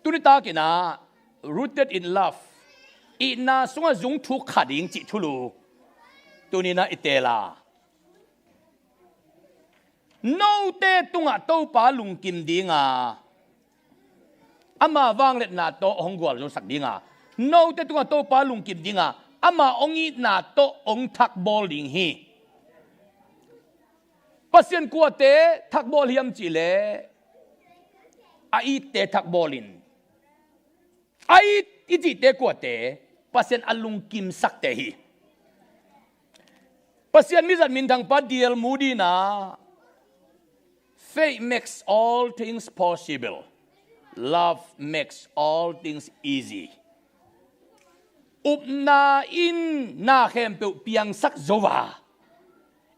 ตุนิตากินะ rooted in love อีน่าสงจุงทุกขัดยิงจิทุลูตุนินะอิเตลาโนเตตุงะโตปาลุงกิมดิงาอามาวังเล็ดนาโตองกัวลสักดิงาโนเตตุงะโตปาลุงกิมดิงาอามาองอีนาโตองทักบอลดิงฮีปัสยันกัวเตทักบอลฮิมจิเลไอเตทักบอลินไออิจิเตกัวเตปัสยันอลุงกิมสักเตฮีปัสยันมิจัดมินทางปัดเดียลมูดีนา Faith makes all things possible. Love makes all things easy. Upna in na khempe piang sak zova.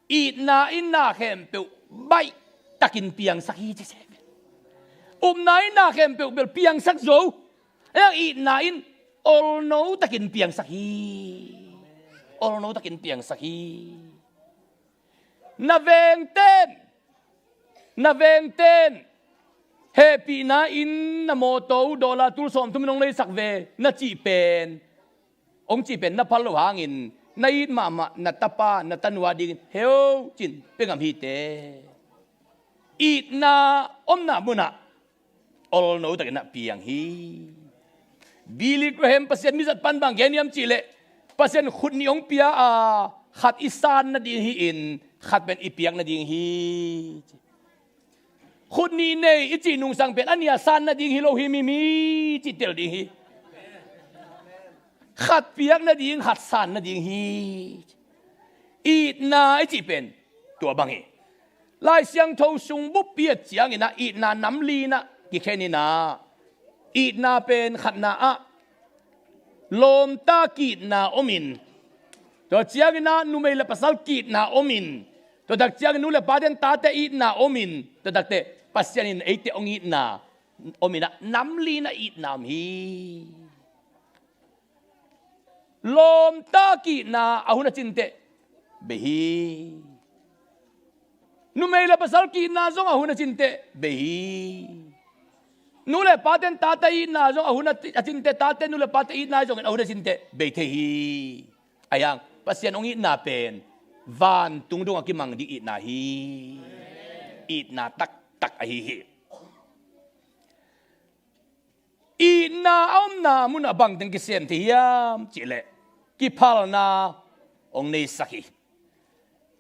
Itna in na khempe bai takin piang sak hi jese. Upna in na khempe bel piang sak zo. Yang itna in all no takin piang sak hi. All no takin piang sak hi. Na veng ten na veng ten happy na in na moto dollar tul som tum nong lei sak ve na chi pen ong chi pen na palo hangin na in mama na tapa na tanwa ding heu chin pengam hi te it na om na muna all no ta na piang hi Billy Graham pasien misat pan bang geniam chile pasien khut ni ong pia a khat isan na ding hi in khat ben ipiang na ding hiคนนี้เนี่ยอิจินุงสังเป็นอันนี้สันนะดิ้งฮิโลฮิมีจิตเตลดิ้งฮิขัดเปียกนะดิ้งขัดสันนะดิ้งฮิอีน่าอิจิเป็นตัวบังฮิลายเสียงทงซุงบุบเปียจียงอินะอีน่าน้ำลีนะกิแค่นี้นะอีน่าเป็นขัดนาอะลมตากีน่าอมินตัวจียงอินะนุ่มเอลปัสสาวกีน่าอมินตัวดักจียงนุ่มเลปาเดนตาเตอีน่าอมินตัวดักเตpasyanin ay te ong itna omina namli na itnam hi lom taki na ahuna cinte behi numela pasal ki na zong ahuna cinte behi nule paten tata na zong ahuna cinte tate nule pate na zong ahuna cinte betehi ayang pasyan ong itna pen van tungdong akimang di itna hi itna tak tak ahihi ina om na muna bang teng kisem tiam chile kipal na ong nei saki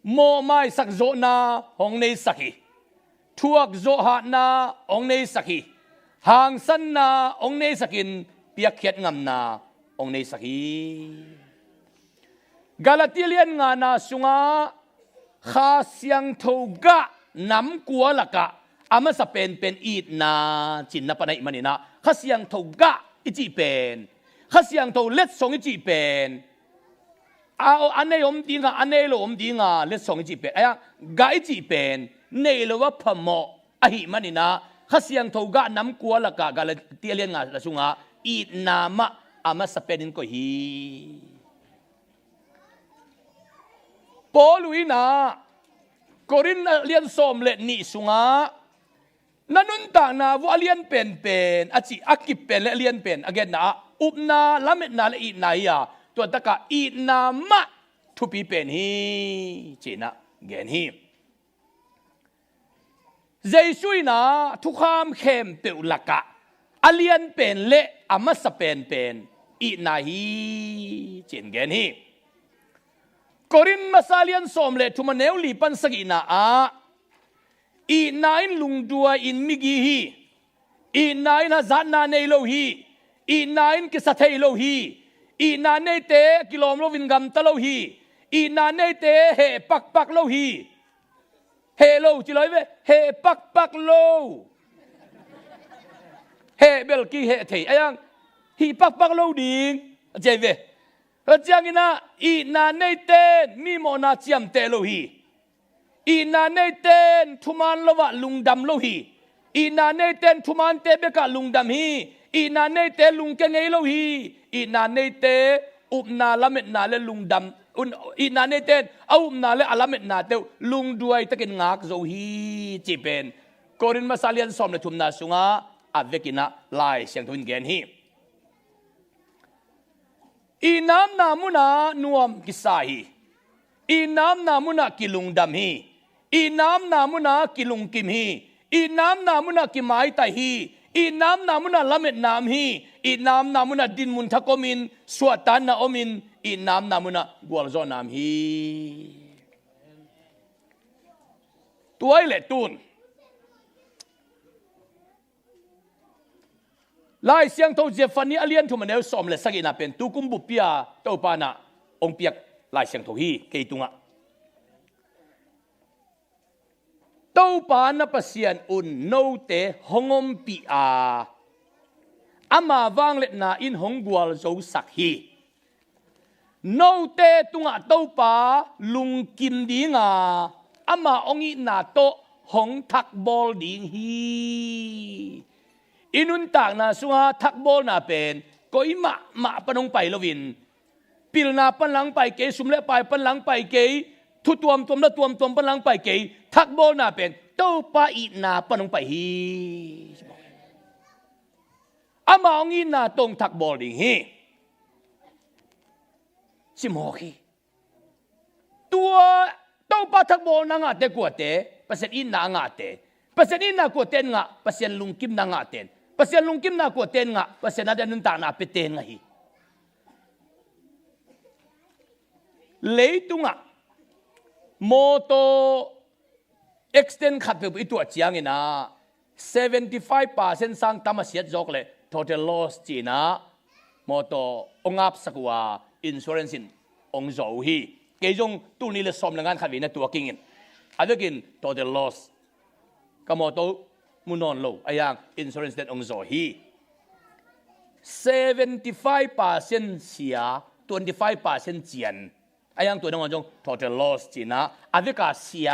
mo mai sak zo na ong nei saki thuak zo ha na ong nei saki hang san na ong nei sakin piak khiat ngam na ong nei saki Galatilian nga na sunga kha siang thoga nam kwa laka ama sa pen it na chin na panay manina khasiang tho ga ichi pen khasiang tho let song ichi pen a ane om dinga ane lo om dinga let song ichi pen aya ga ichi pen nei lo wa phamo a hi manina khasiang tho ga nam kwa laka gala tialian nga la sunga it na ma ama sa penin ko hi Poluina Korin lian som le ni sunga nanunta na vo alian pen achi akip pen le alian pen again na upna lamet na le na ya to taka I na ma thupi pen hi china gen hi Jaisui na thukham khem pe ulaka alian pen le amasa pen I na hi chin gen hi Korin masalian somle tumanew lipan sagina a inain lungdua in migi hi inain hazan na nei lo hi inain kisathei lo hi inanei te kilom lo vingam ta lo hi inanei te he pak lo hi he lo chi loi ve he pak lo he bel ki he thei ayang hi pak lo ding je ve Rajang ina ina neiten mi mo na chiam te lo hi ina neiten thuman lowa lungdam lo hi ina neiten thuman te beka lungdam hi ina neite lungke ngei lo hi ina neite upna lamet na le lungdam ina neiten na le alamet na te lungduai takin ngak zo hi chipen korin masalian som le thumna sunga อัดเวกินะลายเสียงทุนเกนฮีอีน้ำนามุนานวมกิสาฮีอีน้ำนามุนากิลุงดำฮีอีน้ำนามุนากิลุงกิมฮีอีน้ำนามุนากิไม้ไตฮีอีน้ำนามุนาละเม็ดน้ำฮีอีน้ำนามุนาดินมุนทักอมินสวดตานนาอมินอีน้ำนามุนากวลโซน้ำฮีตัวไอเล็ตุนลายเสียงโตเจฟันนี้อเลียนทุมันเอลสอมเลสกินาเป็นตุกุมบุปยาเต้าปานะองเปียกลายเสียงโตฮีเกยตุงะเต้าปานะปัสยานอุนโนเตหงอมปีอาอามาวางเล็ดนาอินหงกวลโซสักฮีโนเตตุงะเต้าปาลุงกิมดีงาอามาองอินาโตหงทักบอลดิงฮีอินุนตากนาสุงาทักบอลนาเป็นก็อิมาปนงไปลวินปิลนาปันหลังไปเกยสุมเลไปปันหลังไปเกยทุตวมตัวละตวมปันหลังไปเกยทักบอลนาเป็นเต้าปาอินาปนงไปฮีอามาองอินาตงทักบอลดิงฮีสิมอฮีตัวเต้าปาทักบอลนางาเตกัวเตภาษาอินนางาเตภาษาอินนากัวเตนงะภาษาลุงกิมนางาเตนภาษาลุงกิมนากัวเตนงะภาษานาเดนุนตานาเปเตนงะฮีเลยตุงะโมโตเอ็กซ์เทนขัดไปอีตัวเจียงนะ75%สังตามาเสียจอกเลย total loss จีนะโมโตองอับสักว่า insurance องโจฮีเกยจงตู้นี้เลยสมงานขัดวินตัวกิงอันนี้กิน total loss ก็โมโตมุนอนโลอายัง insurance เด็ดองโจฮี75%เสีย25%เจียนอายังตัวน้องจง total loss จีนะอันนี้ก็เสีย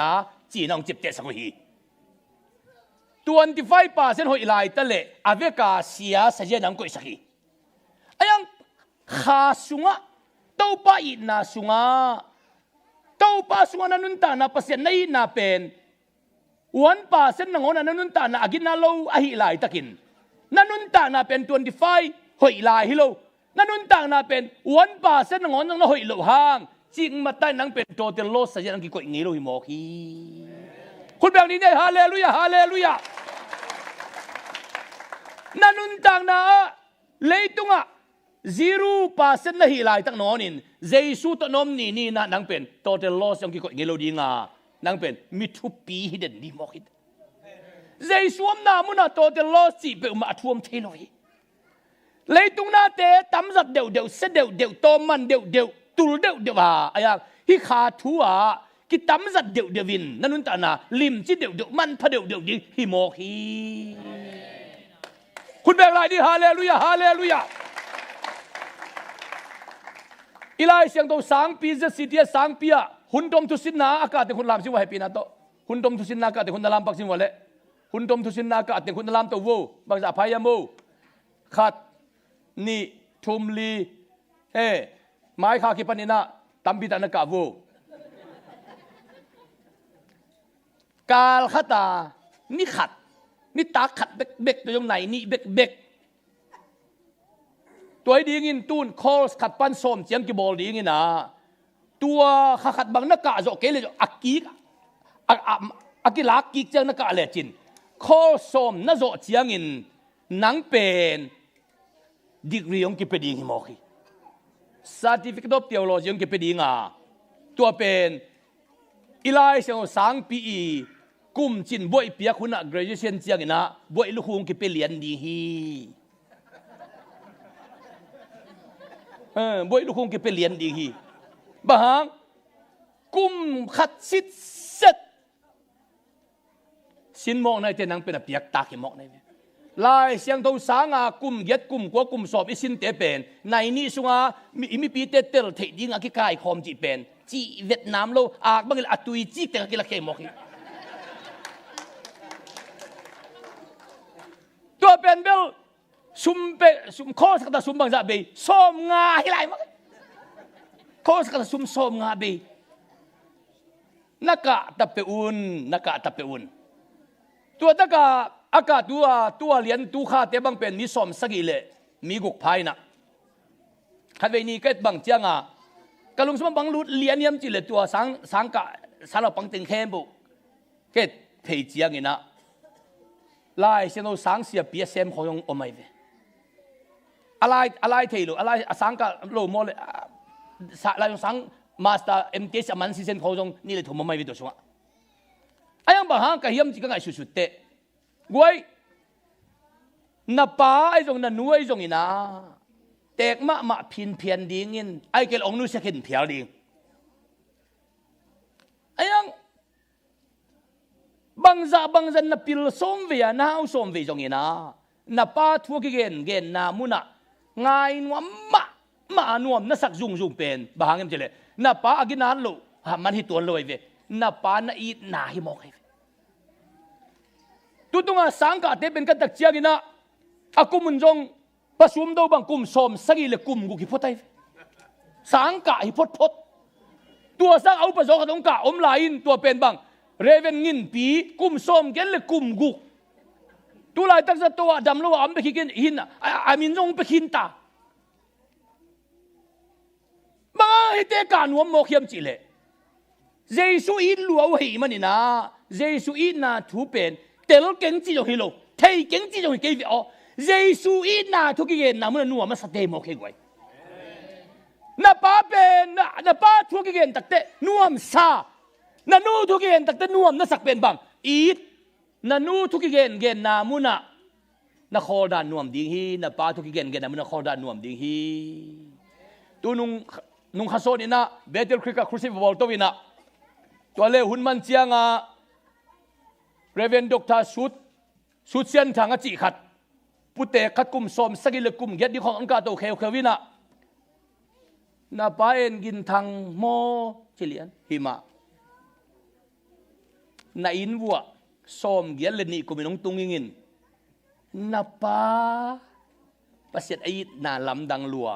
จีน้องจิบเตสักฮี25%หอยลายตะเลอาเวกาเสียสัญญาณก็สักฮีอายังขาสุงะเต้าป้าอินาสุงะเต้าป้าสุงะนันนุนตานาเปอร์เซ็นต์ในนาเป็น1%นังโอนันนุนตานาอากินนาโลอาหิลายตะกินนันนุนตานาเป็น25หอยลายฮิโลนันนุนตานาเป็น1%นังโอนังหอยโลห่างจริงมาใต้นังเป็นตัวเตลโลสัญญาณกี่ก็อีโลหิมอคีคุณแบบนี้ได้ฮาเลลูยาฮาเลลูยานันนุนตานาเลยตุงะ0% นะฮิลายตั้งนอนินเจสุตนอมนี่นะนังเป็น total loss ยังกี่ก็เงโลดีงานังเป็นมิทุปีฮิเดนดีมอคิดเจสุมนามุนา total loss จีเป็นมาท่วมเทลอยเลยตุงนาเตตั้มจัดเดียวเสเดียวโตมันเดียวตุลเดียวอายังฮิขาทัวกิตั้มจัดเดียววินนั่นนุนตานาลิมจีเดียวมันพะเดียวดิฮิโมคีคุณแบ่งไรดีฮาเลลูยาฮาเลลูยาอีไลเสียงตัวสังปีจะสิทธิ์สังปีอะหุ่นดมทุสินนาอากาศที่คุณลามสิว่าให้ปีนัตโตหุ่นดมทุสินนาอากาศที่คุณลามปักสิว่าเละหุ่นดมทุสินนาอากาศที่คุณลามตัววูบางจะพายามูขัดนี่ทุมลีไม้ขาคิปันินะตัมบิตานกาวูกาลขัดตานี่ขัดนี่ตาขัดเบกตัวยังไหนนี่เบกตัวดีงินตูนคอลขัดปันส้มเจียงกิบอลดีงินนะตัวขัดบางนักกะโจเกเลยอักกีอักกีลักกีเจียงนักกะเลยจินคอลส้มน่าโจเจียงินนังเป็นดีกรียงกิเปดีงิมอคี certificate of theology ยงกิเปดีงาตัวเป็นอีไลเสียงสังปีกุมจินบ่อยเปียคุณะ graduation เจียงินนะบ่อยลูกคงกิเปเลียนดีฮีบ่อยลูกคงเก็บไปเรียนดีฮีบางกุมขัดสิทธิ์เสร็จสินมองในเจนังเป็นเปียกตาเขมอกในลายเสียงตัวสางากุมเย็ดกุมกัวกุมสอบอิสินเตเป็นในนี้สุงามีปีเตเตลเทดิงอากิกายคอมจีเป็นจีเวียดนามโลอากบังอัตุยจีเตกิละเขมอกตัวเป็นเบลซุมข้อสักตาซุมบางจะเบยส้มงาให้ไรมั้งข้อสักตาซุมส้มงาเบยนักกะตะเปอุนตัวนักกะ อากาศตัวเลียนตัวข้าเตบังเป็นมีสมสกิเลมีกุกไพ่นะขัดเวนีเกิดบังเจียงอ่ะกะลุงสมบังลุดเลียนยำจิเลตัวสังกะสารปังติงเข้มบุเกิดเพยเจียงเงินะลายเสนอสังเสียเปียเซมของยงอไม่เวอะไรเทลุอะไรสังกะโลโมเลลายสังมาสเตอร์เอ็มเทสมันซีเซนของยงนี่เลยถูกไม่เวตัวชัวไอ้ยังบางครั้งก็ยำจิกังไอสุดเตะกวยนับป้าไอ้ตรงนั้นนู้ไอ้ตรงนี้นะเด็กมาพินเพียนดิ้งินไอ้เกลองนู้เสกินเพียวดิ้งไอ้ยังบางจันนับพิลสมเวียนะเอาสมเวียตรงนี้นะนับป้าทั่วกิเกนนามุนะไงนัวมานัวนัสักจุงเป็นบางอย่างเจเลยนับป้าอากินานโลมันหิตัวลอยเวนับป้าน่าอีน่าหิมอกตุตุงาสังกัดเตเป็นกันตักเจียกินะอากุมุนจงประชุมดูบางกุมสมสกิเลกุมกุกิพอไตสังกัดฮิพดตัวสังเอาประสงค์ตรงกะอมลายินตัวเป็นบางเรเวนงินปีกุมสมเกลเลกุมกุกตัวลายตั้งตัวดำโลอัมไปกินหินอามินจงไปกินตาบ้าให้เตการวมโมเขียมจิเลเยซูอินลัวหิมันนี่นะเยซูอินน่ะทูเป็นเตลเก่งจีจงฮิโลเทเก่งจีจงฮิเกวิอ๋อเยซูอินน่ะทุกอย่างน่ะมันนัวมันสเตมโอเคกว่าน่ะป้าเป็นน่ะป้าทุกอย่างตักเตนัวมซาน่ะนูทุกอย่างตักเตนัวมน่ะสักเป็นบางอีดน่ะนูทุกอย่างน่ะมุน่ะน่ะขอดานนัวมดิ้งฮีน่ะป้าทุกอย่างน่ะมุน่ะขอดานนัวมดิ้งฮีตัวนุ่งข้าโซนี่นะเบเทลคริกาครูซิฟบอลตัววินะตัวเล่หุ่นมันเจียงเรเวนด็อกเตอร์สุดเซียนทางจีขัดปุตเตขัดกุมสมสกิลกุมเกียรติของอังกาโตเควินะนาปาเอ็นกินทางโมชิลียนหิมะนาอินวัวสมเกียรตินี่กุมินงตุงยินนาปาภาษาไอ้นาลำดังลัว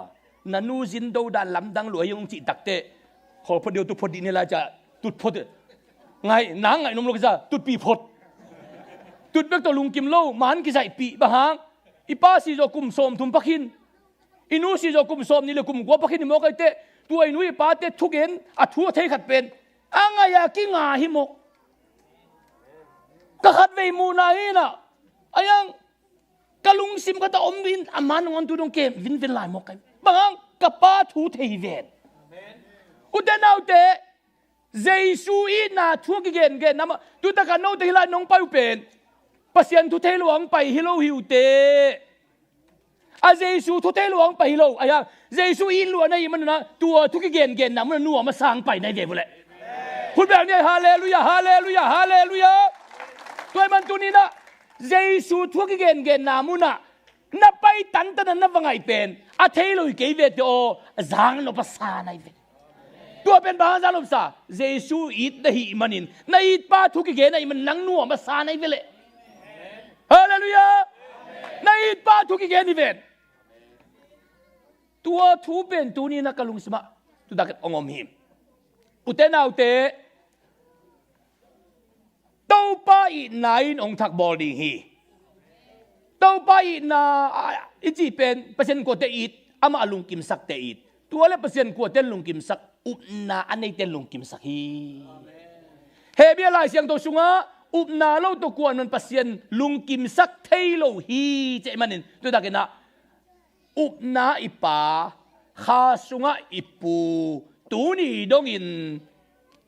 นานูจินโดดานลำดังลัวยงจีตักเตขอพอเดียวตุพอดีนี่ละจะตุดพอดไงนางไงนมลูกจะตุดปีพดตุดเบกตัวลุงกิมโลมันกิใส่ปีบะฮางอีป้าสิโจกุมสมทุมพักินอินูสิโจกุมสมนี่เลยกุมกัวพักินนี่มอกไอเตตัวอินูอีป้าเตทุกเห็นอัดทัวเทขัดเป็นอ่างอยากกิงาหิมกกะขัดเวมูนาฮีน่ะอายังกะลุงซิมกะตะอมวินอามันงอนตุดงเกมวินลายมอกไอบะฮางกะป้าทูเทเวนอุดนาวเตเยซูอีน่ะทัวกิเกนนะมาตุตะกันโนเตฮิลานงไปอุเป็นปัสยันทุเทลวงไปฮิโลฮิวเตอาเยซูทุเทลวงไปฮิโลอายังเยซูอินลัวในมันนะตัวทุกเกนนะมันนัวมาสร้างไปในเดบุเลยพูดแบบนี้ฮาเลลูยาฮาเลลูยาฮาเลลูยาตัวมันตัวนี้นะเยซูทุกเกนนะมุนะนับไปตันนับว่าไงเป็นอาเทโลเกเวตโอจางโนปัสสาในเวตัวเป็นบางจาลมซาเยซูอิดได้หิมันินในอิดป้าทุกเกนในมันนังนัวมาสาในเวลฮาเลลูยาในอิดป้าทุกเกนนี่เป็นตัวทูเป็นตัวนี้นักลุงสมาตัวดักองอมหิมอุเตนาอุเตตัวป้าอีนายองทักบอลดิฮีตัวป้าอีนาอิจิเป็นเปอร์เซ็นต์กว่าเตอิดอามาลุงกิมสักเตอิดตัวเล็กเปอร์เซ็นต์กว่าเตลุงกิมสักอุปนาอันนี้เตลุงกิมสักฮีเฮเบียลายเสียงตัวสุงะอุปนาเราตัวกวนมันเปอร์เซ็นต์ลุงกิมสักเทโลฮีเจมันนินตัวดักนะอุปนาอิปาข้าสุงะอิปูตัวนี้ดงอิน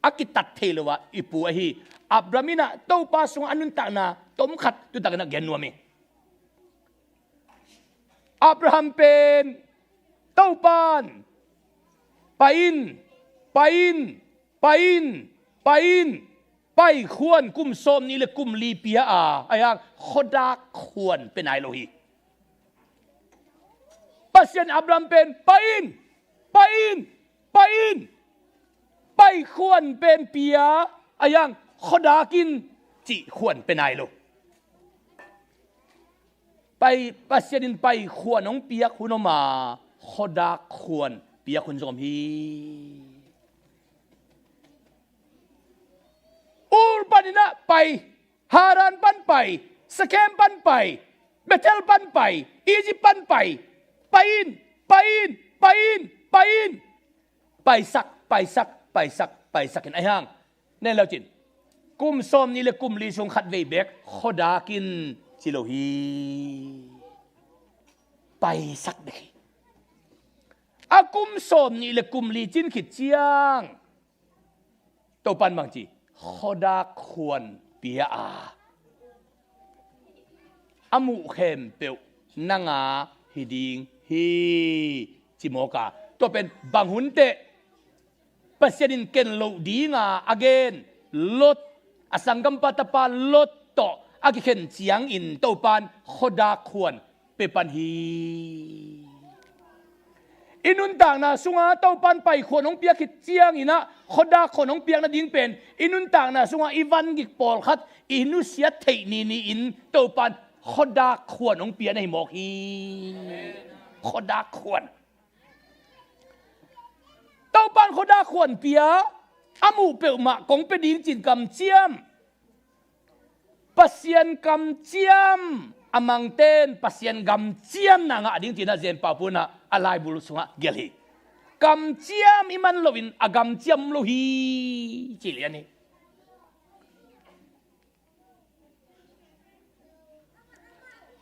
อากิตัดเทโลวะอิปูอะฮีอับรามินะตัวป้าสุงะอันนุนตานะต้มขัดตัวดักนะเกนัวมีอับราฮัมเป็นเต้าปานไปควรกุมส้มนี่เลยกุมลีเปียอาอย่างขดาควรเป็นไอโลฮีปัสยันอับราฮัมเป็นไปควรเป็นเปียอาอย่างขดากินจิควรเป็นไอโลไปปัสยันไปควรน้องเปียคุณอมาขดาควรเปียคุณจอมฮีอูรปันนะไปฮารันปันไป สแกมปันไปเบเทลปันไปอียิปต์ปันไปไปอินไปอินไปอินไปอินไปสักไปสักไปสักไปสักเห็นไอ้ห้างเนี่ยเราจินกุมส้มนี่เลยกุมลีชงขัดเวเบกขดากินจิโลฮีไปสักเด็กอากุมส้มนี่เลยกุมลีจินขิดเจียงตัวปันบางจีขดาควรเปียอามุเข้มเปียวนางาฮิดิงฮีจิโมกาตัวเป็นบางหุนเตปัสยานินเกนโลดีงาอเกนลดอสังกัมปัตปาลดต่ออากิเข็นเจียงอินตัวปันขดาควรเปปันฮีอินุนต่างนะสุงาตัวปันไปขวน้องเปียขิดเจียงอินะขดาขวน้องเปียกนะดิ้งเป็นอินุนต่างนะสุงาอีวันกิกปอลขัดอินุเสียเทนีอินตัวปันขดาขวน้องเปียในหมอกฮีขดาขวนตัวปันขดาขวนเปียอามูเปียวมากงเป็นดิ้งจินกำเจียมปัสยันกำเจียมอามังเต้นปัสยันกำเจียมนางะดิ้งจินอาเจนปาปุนะอะไรบุรุษงะเกลีกำเจียมอิมันโลวินอากำเจียมโลฮีจิเลียนี่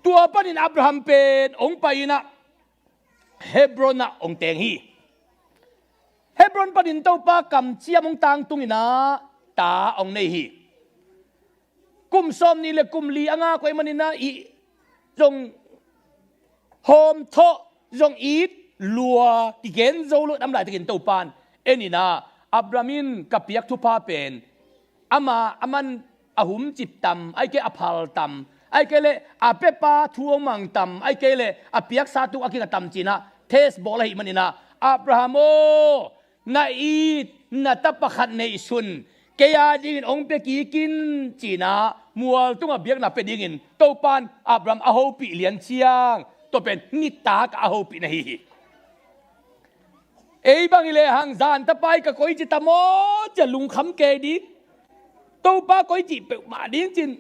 ตัวปันินอับราฮัมเป็นองค์ไปนะเฮบรอนนะองค์เตงฮีเฮบรอนปันินเต้าปากำเจียมองตังตุงินะตาองในฮีกุมส้มนี่เลยกุมลีอ่างาคอยมันนี่นะอีจงโฮมโตจงอีดลัวที่เกณฑ์โจลุน้ำลายที่เกณฑ์ตัวปานเอ็นี่นะอับรามินกับเปียกทุพาเป็นอามันอาหุมจิตตำไอเกอภัลตำไอเกเลอาเปปาทัวมังตำไอเกเลอาเปียกสาตุอากิกตำจีนะเทสบอกเลยมันนี่นะอับราฮัมโอนาอีดนาตปะขัดในสุนเกียดินองเปียกีกินจีนะมัวตุ้งอาเบียกนาเป็นยิงตัวปานอับรามอาโฮปีเลียนเชียงตัวเป็นนิตากอาโฮปีนะฮีเอ้บางเลยหังจานตะไปกับก้อยจิตตโมจะลุงคำเกดิตัวป้าก้อยจิเปมาดิ้งจิน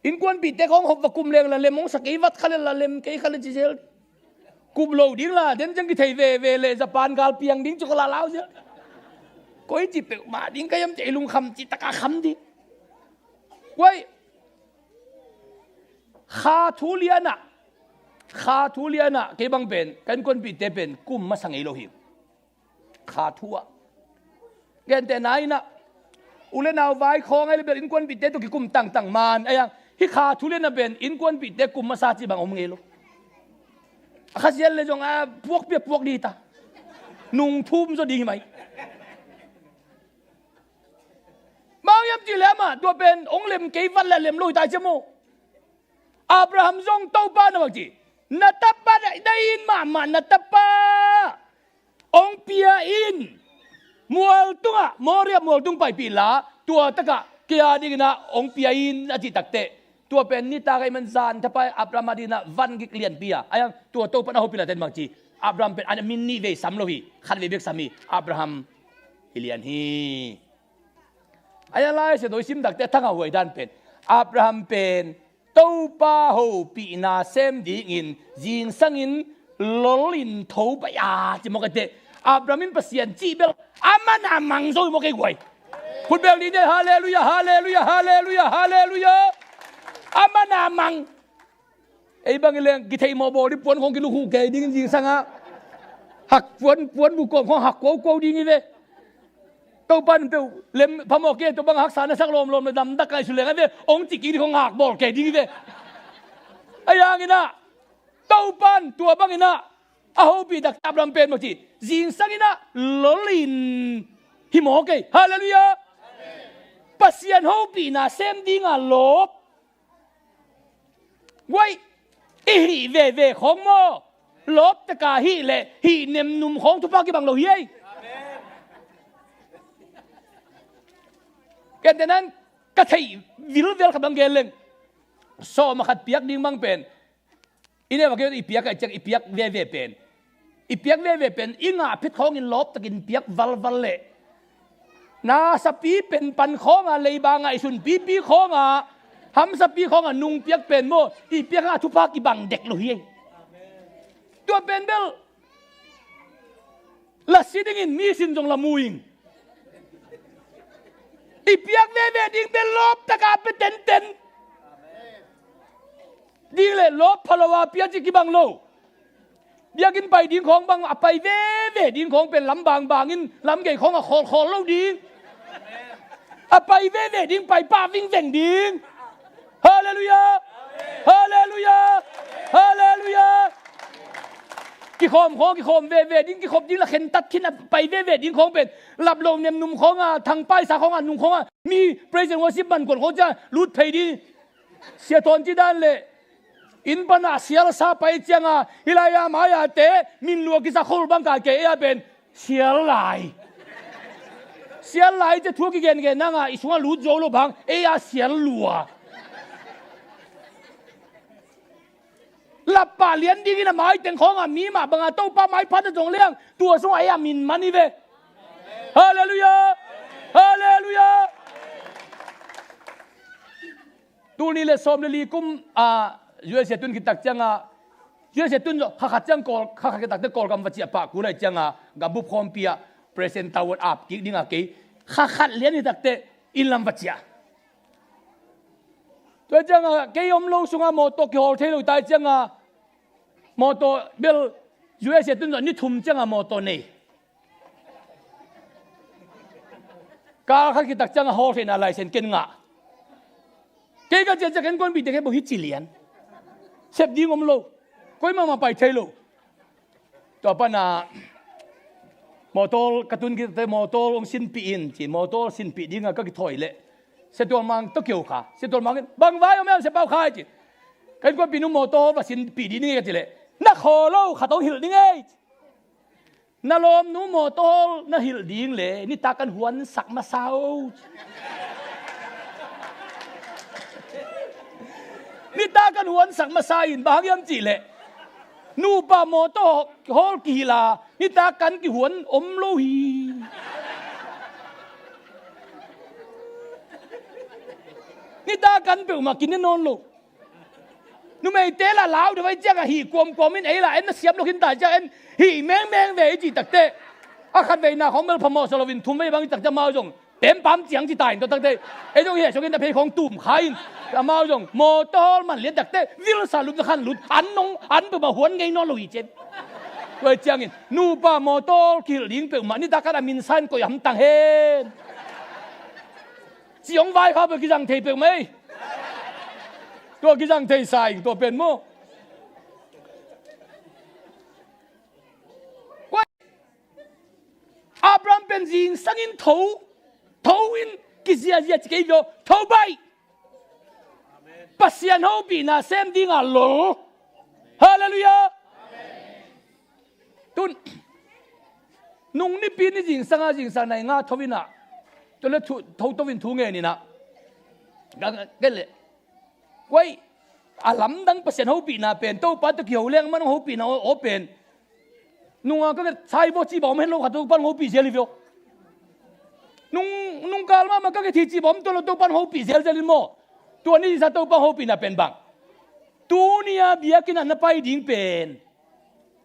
อินกวนปีเตของหอบกุมเลงละเลมงสกีวัดขลันละเลมเกยขลันจิเซลกุมโลดิ้งละเดนจังกิเทยเวเลจะปานกาลเปียงดิ้งจุกลาลาวเสียก้อยจิเปมาดิ้งก็ยังจะลุงคำจิตกาคำดิไว้คาทุเลียนะเก็บังเป็นกันคนปีเตเป็นกุมมาสังเอโลหิมขาทัวเกณฑ์แต่ไหนนะอุเลนาวไว้คองไอ้เรื่องอินกวนปิดเตตุกิกุมต่างมานไอ้ยังฮิขาทุเรนนะเป็นอินกวนปิดเตกุมมาซาจิบังอมเงโลข้าเสียเลยจงพวกเปียกพวกดีตานุ่งทุ่มจะดีไหมบางยับจีแล้วมาตัวเป็นองเล็มเกวันและเล็มลุยตายเจโมอับราฮัมจงเต้าป้านะบางจีนัตป้าได้ยินมานัตป้าองเปียอินมัวตุงะมอเรียมัวตุงไปปีละตัวตะกะเกียดิกนะองเปียอินอจิตักเตตัวเป็นนิตาไกมันซานถ้าไปอับรามาดีนะวันกิเลียนเปียไอ้ยังตัวโตปนเอาปีละเต็นบางจีอับรามเป็นอันมินนี่เวสัมโลฮีขัดเวเบกสามีอับราฮัมฮิเลียนฮีไอ้ยังไล่เสียโดยซิมตักเตทั้งเอาไว้ด้านเป็นอับราฮัมเป็นเต้าป้าโฮปีนาเซมดีอินจินสังอินลลินทูไปจิมอกเตอับรามินประเสียนจีเบลอามันอามังโซยมอกเกกวยคุณเบลนี่เนี่ยฮาเลลูยาฮาเลลูยาฮาเลลูยาฮาเลลูยาอามันอามังไอ้บางเรื่องกิเทยโมโบที่ปวนของกิลูกเกยดิ้งจริงสังอ่ะหักปวนบุกของหักโกดิ้งนี่เว้ยตัวปันเปลเล็มพมอกเกตัวบางหักสารสักลมในดำตะไคร้สุเลงเว้ยองจิกิที่ของหักบอกเกดิ้งนี่เว้ยไอ้ยังงี้นะตัวปันตัวบางงี้นะอาโฮปีดักอับรามเป็นมาจีจินสังงี้นะลลินฮิโมเกฮาเลลูยาปัสยันโฮปีน่ะเซมดิ้งอ่ะลบไว้อีฮีเวของโมลบตะกาฮีเล่ฮีเนมนุ่มของทุกภาคที่บังโลฮีกันแต่นั้นก็ใช่วิลเวลกับบังเกลเลงโซมาขัดเปียกดิ้งบังเป็นอินเนว่าเกี่ยวกับอีเปียกไอ้จังอีเปียกเวเป็นอีเปียกเวเป็นอิงาพิษของอินลบตะกินเปียกวัลเล่นาสปีเป็นปันของอะไรบางไอ้สุนปีของฮ ำสปีของนุ่งเปียกเป็นโมอีเปียกทุพากิบังเด็กลุยตัวเป็นเบลละสิดิ่งมีสินจงละมุยอีเปียกเวดิ่งเป็นลบตะกาเป็นเต็นดิ่งเลยลบพลวาเปียกจิกิบังโลเบียกินไปดิ่งของบางไปเวดิ่งของเป็นลำบางบางอินลำเก่ของขอเล่าดิ่งไปเวดิ่งไปป้าวิ่งเว่งดิ่งฮาเลลูยาฮาเลลูยาฮาเลลูยากี่คมเวดิ่งกี่คมดิ่งละเข็นตัดขึ้นไปเวดิ่งของเป็นหลับลงเนี่ยนุ่มของทางป้ายสาของนุ่มของมีเปรย์เซนวอสิบมันก่อนเขาจะรูดเพย์ดีเสียทนที่ด้านเลยอินปนาเสียละซาไปเจียงฮิลายามายาเตมินลัวกิซาโคลบังกาเกยเป็นเสียลายจะทั่วกี่เกณฑ์นั่งอีสวงรู้โจโลบังเสียลัวหลับป่าเลี้ยนดีกินไม้เต็งของมีมาบางโต๊ะป้าไม้พัดจะจงเลี้ยงตัวสวยมินมันนี่เวฮาเลลูยาฮาเลลูยาตูนี่เลยสมเลยลีกุมยูเอเซตุนกิตักจังยูเอเซตุนข้าขัดจังกอลข้าขัดกิตักเตกอลกำวัดจีปะกูเลยจังกับบุพคอมพิอาเพรสเซนต์ตาวด์อัพกิกดิ้งกี่ข้าขัดเลี้ยนกิตักเตอินลำวัดจีตัวจังกี่ยมโลสุงโมโตกิโอเทลุตายจังโมโตเบลยูเอเซตุนนี่ทุ่มจังโมโตนี่กาขัดกิตักจังโฮเทนอะไรเซนกินเกี่ยก็จะกันคนบิดเด็กให้บุหิจิเลียนเสพดีงมโลก็มาไปเทโลต่อไปน่ะมอโตกระตุ้นกิจมอโตลงสินปีอินจีมอโตสินปีดิ้งก็กิถอยเละเสตัวมังต้องเกี่ยวขาเสตัวมังบางไว้เอาไม่เอาเสเป้าขายจีกันคนปีนุ่มมอโตว่าสินปีดิ้งนี่ก็จีเละนักขอโลขาต้องหิลดิ้งไงนาลมนุ่มมอโตน่าหิลดิ้งเลยนี่ตากันหวนสักมาเศร้านี่ตากันหวนสักมาซาอินบางยามจีเละนูปาโมโตฮอลกีลานี่ตากันกี่หวนอมโลหีนี่ตากันเปล่ามากินนอนโลนู่ไม่เตะละลาวเดี๋ยวไปเจ้าหีกวมมินเอล่ะเอ็นเสียบลูกหินตาเจ้าเอ็นหีแมงเวจีตักเตะอาคัดเวน่าของเมลพมอสโลวินทุ่มไม่บางตักจะมาจงเต็มปั๊มเจียงที่ตายตัวตักเตะไอ้จงเหี้ยชงกินแต่เพลของตุ่มขายจะมาจงโมโตมันเลี้ยงตักเตะวิลสาลุดขันลุดอันเปล่าหวนไงนอนลุยเจ็บไว้เจียงอินนูปาโมโตกิลลิงเปล่านี่ตากันมินซันก็ยำตังเฮนจียงไว้เขาไปกิจังเทเปล่าไหมตัวกิจังเทใส่ตัวเป็นโมอับรามเป็นจิงสังอินทูอินกิเซียจะเกี่ยวทูไปปัสยันฮูปีน่าเซมดิ้งอัลโลฮาเลลูยาตุนนุ่งนี่ปีนี่จิงสังในงาทวินะตัวเล็กทวินทุ่งเงินนี่นะกันเลยไว้อาลัมดังปัสยันฮูปีน่าเป็นตัวปัตตะเกี่ยวเลี้ยงมันฮูปีน่าโอเป็นนุ่งก็ใช้บ่จีบอมเห็นโลกขัดตัวปันฮูปีเซลิฟิโอนุ่งกาลมามันก็ที่จีบอมตัวปันฮูปีเซลิโมตัวนี้จะตัวปันฮูปีน่าเป็นบังตัวนี้เบียกินอันไปดิ้งเป็น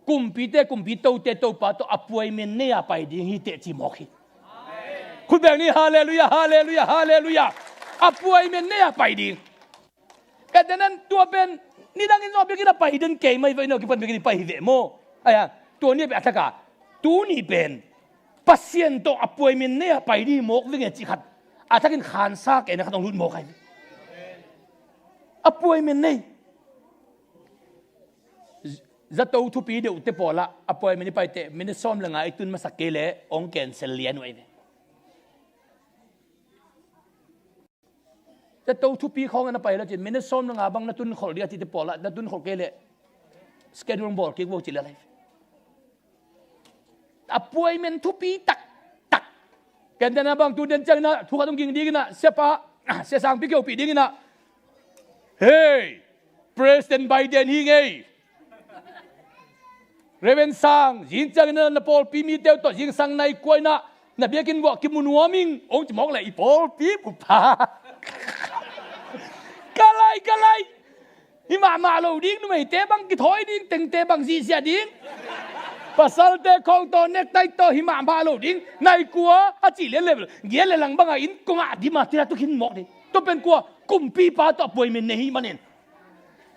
กุมพีเตตัวปัตตัวอภัยเมนเนี่ยไปดิ้งฮิเตจิโมกิคุณแบบนี้ฮาเลลูยาอภัยเมนเนี่ยไปดิ้งแต่ดังนั้นตัวเป็นนี่ดังนั้นเราเบียกินไปดิ้งเกย์ไม่ไปเนาะกิปันเบียกินไปฮิเตโมไอ้ยังตัวนี้เป็นอัตกาตัวนี้เป็นปัสยันตัวอภัยเมนเนี่ยไปดิ้งโมกวิ่งจิขัดอาถ้ากินขานซากเองนะครับต้องรุนโมกใครอภัยเมนเนี่ยจะตัวทุปีเดียวเตปอละอภัยเมนไปเตเมนซ้อมละไงตุนมาสักเกลองแกนเซเลียนไว้จะตัวทุปีของกันไปแล้วจิเมนซ้อมละไงบางนัตุนขอเรียกที่เตปอละนัตุนขอเกลสเกดูลบอลกิ๊กโวจิละไรอภัยเมนทุปีตักกันแต่นะบางตัวเดินจังนะทุกคนต้องกินดีกันนะเสียปะเสียสังพิเกลปีดีกันนะเฮ้ยประธานาธิบดีไบเดนฮิงเอเรเวนซังยิงจังนะพอลปีมีเดียวต่อยิงสังในกวยนะนับเบียกินวอกกิมุนัวมิงองจะมองเลยอีพอลปีกุปากา กันเลยฮิมาโลดิ้งนู่นไม่เตะบังกิถอยดิ้งเต็งเตะบังซีเสียดิ้งภาษาเตะของตัวเน็กไตตัวฮิมาโลดิ้งในกัวอาจีเล่นเลยเงี้ยเลยหลังบังอินกงอาดิมาที่เราตุกินหมกดิตัวเป็นกัวกุมปีปาตัวป่วยมันเนี่ยมันเนี่ย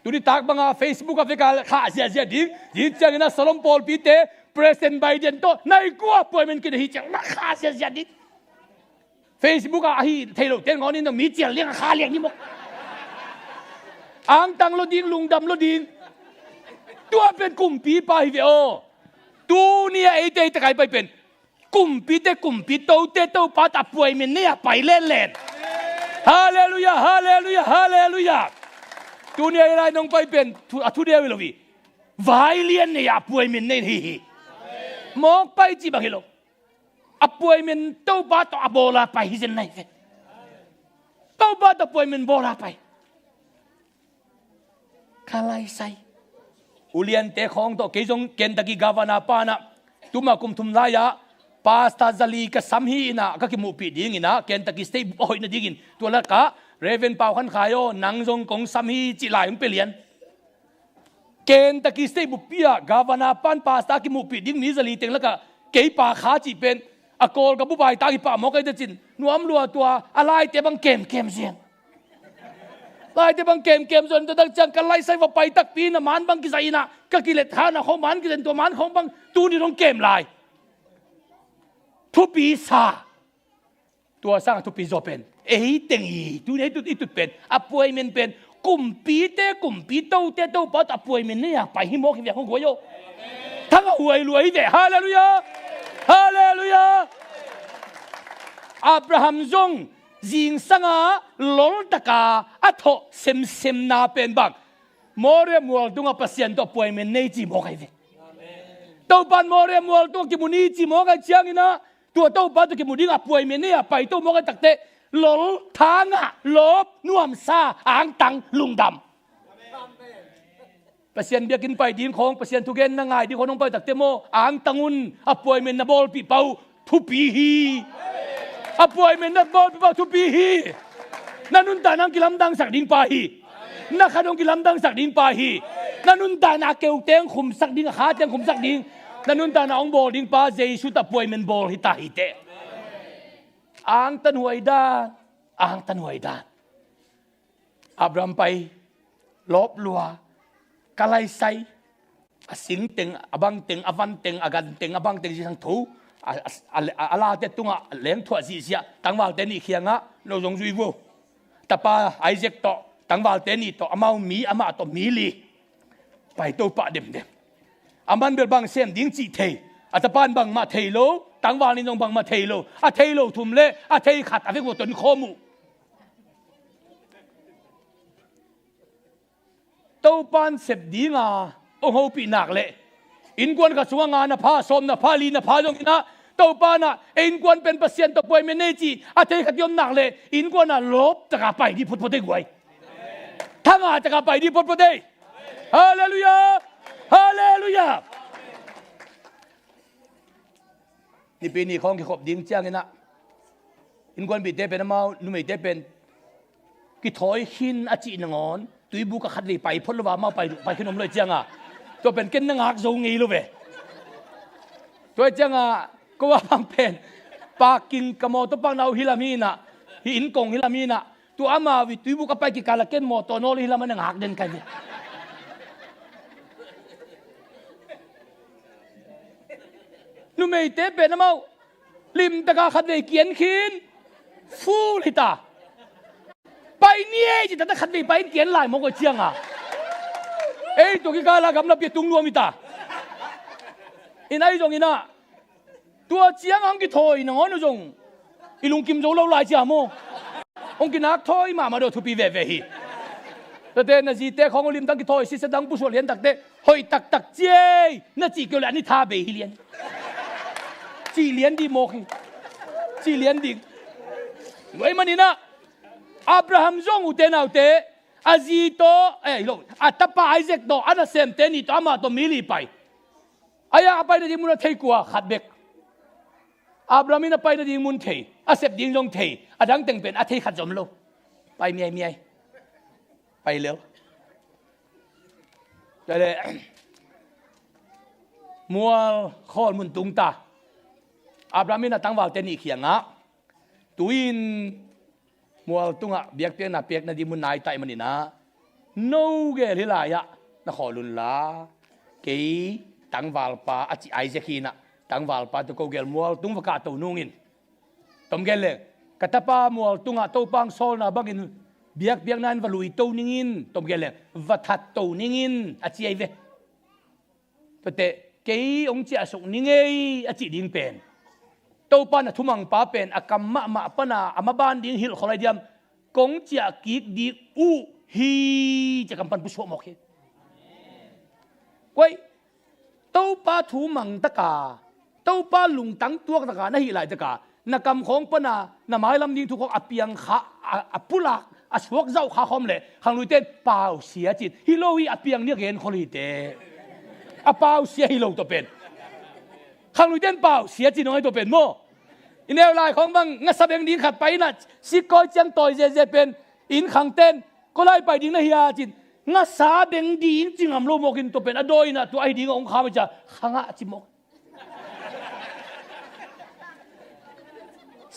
ตัวนี้ตากบังเฟซบุ๊กอัฟริกาข้าเสียดิ้งยิ่งจังนะสลอมพอลปีเตPresident Biden to nai kwa appointment ke hi chang na kha sia sia dit Facebook a hi thailo ten ngon in mi chial liang kha liang ni mok ang tang lo ding lung dam lo ding tua pen kum pi pa hi ve o tu ni ai te ta kai pai pen kum pi to pa appointment ne pai len len hallelujah hallelujah hallelujah tu ni ai lai nong pai pen thu de wi lo wi vai lien ne appointment ne hiมองไปจีบังเฮโลอัปวยมันเต้าบาตอโบลาไปฮิเซนไนเฟเต้าบาตอปวยมันโบลาไปคาไลไซอุเลียนเตะของตัวเกจงเกนตะกี้กาวานาปานะตุมาคุมทุมลายะปาสตาซาลีกับซัมฮีนะก็คิมูปีดิ้งนะเกนตะกี้สเตย์โอ้ยนะดิ้งตัวละกะเรเวนเปาขันขายโอนังจงกงซัมฮีจิลายมันเปลี่ยนเกณฑ์ตะกี้สเตย์บุปผิากาวนาปันปาสตากิมุปิดิ้งมิซาลีเต็งแล้วก็เกยปาขาจีเป็นอากอลกับบุบายตากิปามอกไอเดจินนวมลัวตัวอะไรเตบังเกมเสียงไล่เตบังเกมส่วนตัวดังจังกันไล่ใส่ว่าไปตักปีนะมันบังกิไซนะก็กิเลสฐานของมันกิเลสตัวมันของบังตูนี่ต้องเกมลายทุปีซาตัวสร้างทุปีโซเป็นเอ้เต็งอีตัวนี้ตุดเป็นอป่วยมันเป็นกุมปีเต้าปอดป่วยมันเนี่ยไปหิมอกหิมอย่างของหัวโยทั้งหวยรวยเดฮาเลลูยาฮาเลลูยาอับราฮัมจงยิงสังอาหลงตะกาอัทโตเซมนาเป็นบังโมเรมัวตุงปัสยันตัวป่วยมันเนี่ยจีมอกไอเดเต้าปันโมเรมัวตัวกิมุนีจีมอกไอเชียงนะตัวเต้าปันตัวกิมุนีกับป่วยมันเนี่ยไปเต้ามอกไอตักเตหลงทางลบน่วมซาอ่างตังลุงดำเปเซียนเบียกินไปดีนของเปเซียนทุเกนนั่งไงดีคนน้องไปตักเตโมอ่างตังอุนอป่วยเมนนบอลปีเปาทุปีฮีอป่วยเมนนบอลปีเปาทุปีฮีนันุนตานังกิลำดังสักดิงปาฮีนักขนมกิลำดังสักดิงปาฮีนันุนตานาเกลเตงขุมสักดิงขาเตงขุมสักดิงนันุนตานาองบอลดิงปาเจสุตอป่วยเมนบอลฮิตาฮิเตอ่างตันหวยดาอับรามไปลบลัวกะไลไซสิงเต็งอบังเต็งอวันเต็งอกันเต็งอบังเต็งสิทั้งทูอาลาเตตุงะเลี้ยงถั่วสีเสียตั้งว่าเตนี่เขียงะเราจงจุยวูแต่ป้าไอเจกโตตั้งว่าเตนี่โตอามามีอามาโตมีลีไปโตปะเด็มอามันเบลบังเสียมดิ้งจีเทอาตปานบังมาเทโลตั้งว่านี่น้องบังมาเทโลอาเทโลทุ่มเล่อาเทขัดอาเฟกวตนโคมูเต้าปานเสพดีงาโอ้โหปีนักเละอินกวนกับสวงงานนะพาสมนะพาลีนะพาจงนะเต้าปานะอินกวนเป็นเปอร์เซ็นต์ต่อป่วยเมเนจีอาเทขัดยมหนักเลยอินกวนน่ะลบจะกลับไปที่พุทธพุทธกวยทั้งอาจจะกลับไปที่พุทธพุทธฮาเลลูยาฮาเลลูยานี่ปีนี้ของที่ขบดิ้งเจ้าเงี้ยนะอินกวนบิดเตเป็นน้ำเมานุ่มบิดเตเป็นกิถอยหินอาจีนงอนตุยบุกขัดลีไปพ้นละว่าเมาไปขนมเลยเจ้าอ่ะตัวเป็นกินนังหักทรงงี้รู้ไหมตัวเจ้าอ่ะก็ว่าบางเป็นปากินกระโมตัวปังเอาฮิลามีน่ะหินกงฮิลามีน่ะตัวอามาวิตุยบุกไปกิการละเกินโมตัวนอลฮิลามันนังหักเดินกันนุ่มเตะเป็นน้ำเมาลิมตะกาขัดเลยเกียนขินฟูลิตาไปเนี่ยจิตตะขัดเลยไปเกียนลายมองก็เชียงอ่ะเอ้ยตัวกิกาลากำลังเปียตุงนัวมิตาอินไอจงอินะตัวเชียงอังกิถอยนงอนจงอีลุงกิมโจเล่าลายเชียโมองกินักถอยมาดูทุปีเวฮีแต่เดนจีเตะของลิมตังกิถอยสิเสดังผู้ส่วนเลี้ยนตักเตะหอยตักเจ้ยน่าจีเกลืออันนี้ท่าเบฮีเลี้ยนจีเลี้ยนดีโมกจีเลี้ยนดีไว้มันนี่นะอับราฮัมจงอุเทนเอาเตอาจีโตโลอัตปาไอเซกโตอันเซมเตนี่โตอามาโตมิลีไปอายาไปในดิมุนเทกัวขัดเบกอับรามินไปในดิมุนเทอาเซบดิงจงเทอาดังเต็งเป็นอาเทขัดจอมโลไปเมียไป ไปเร็วจะเลยมัวข้อมุนตุงตาอับรามินตั้งว่าเตนิเขียงอ่ะตุยนมัวตุงอ่ะเบียกเปียกน่ะเปียกน่ะดิมุนนายไตมันนี่นะโน้เกลิลายะนักขอลุนละเกยตั้งวาลปาอจิไอเจคีนะตั้งวาลปาตุโกเกลมัวตุงวกาตูนุ่งินตมเกลเลยกะตาปามัวตุงอ่ะตูปังโซลนะบักินเบียกเบียกนั้นวาลุยตูนิงินตมเกลเลยวัดตูนิงินอจิไอเวตัวเตเกยองเจ้าสุนิงเออจิดิงเป็นตัวปานทุ่มังป้าเป็นอากรรมะปนาอามาบานดิงหิลขอลายเดียมกงเจ้ากิกดีอูฮีจะกำปันผู้ชมโอเคไว้ตัวป้าทุ่มังตะกาตัวป้าลุงตั้งตัวตะกาหน้าหิลายตะกานักกรรมของปนาหน้าไม้ลำดิงทุกคนอเปียงขาอปุลักอสวกเจ้าขาคอมเลยขังลุยเต้นเปล่าเสียจิตฮิโลวีอเปียงเนี่ยเห็นคนลีเต้อาเปล่าเสียฮิโลตัวเป็นขังลุยเต้นเปล่าเสียจีน้อยตัวเป็นโม่อินเดียลายของบางงัสเบงดีขัดไปน่ะสิก้อยเจียงต่อยเจเป็นอินขังเต้นก็ไล่ไปดิ้งนะเฮียจินงัสาเบงดีจริงๆอำโลโมกินตัวเป็นอดอยน่ะตัวไอ้ดิ้งองค์ข้าพเจ้าขังอ่ะจิมก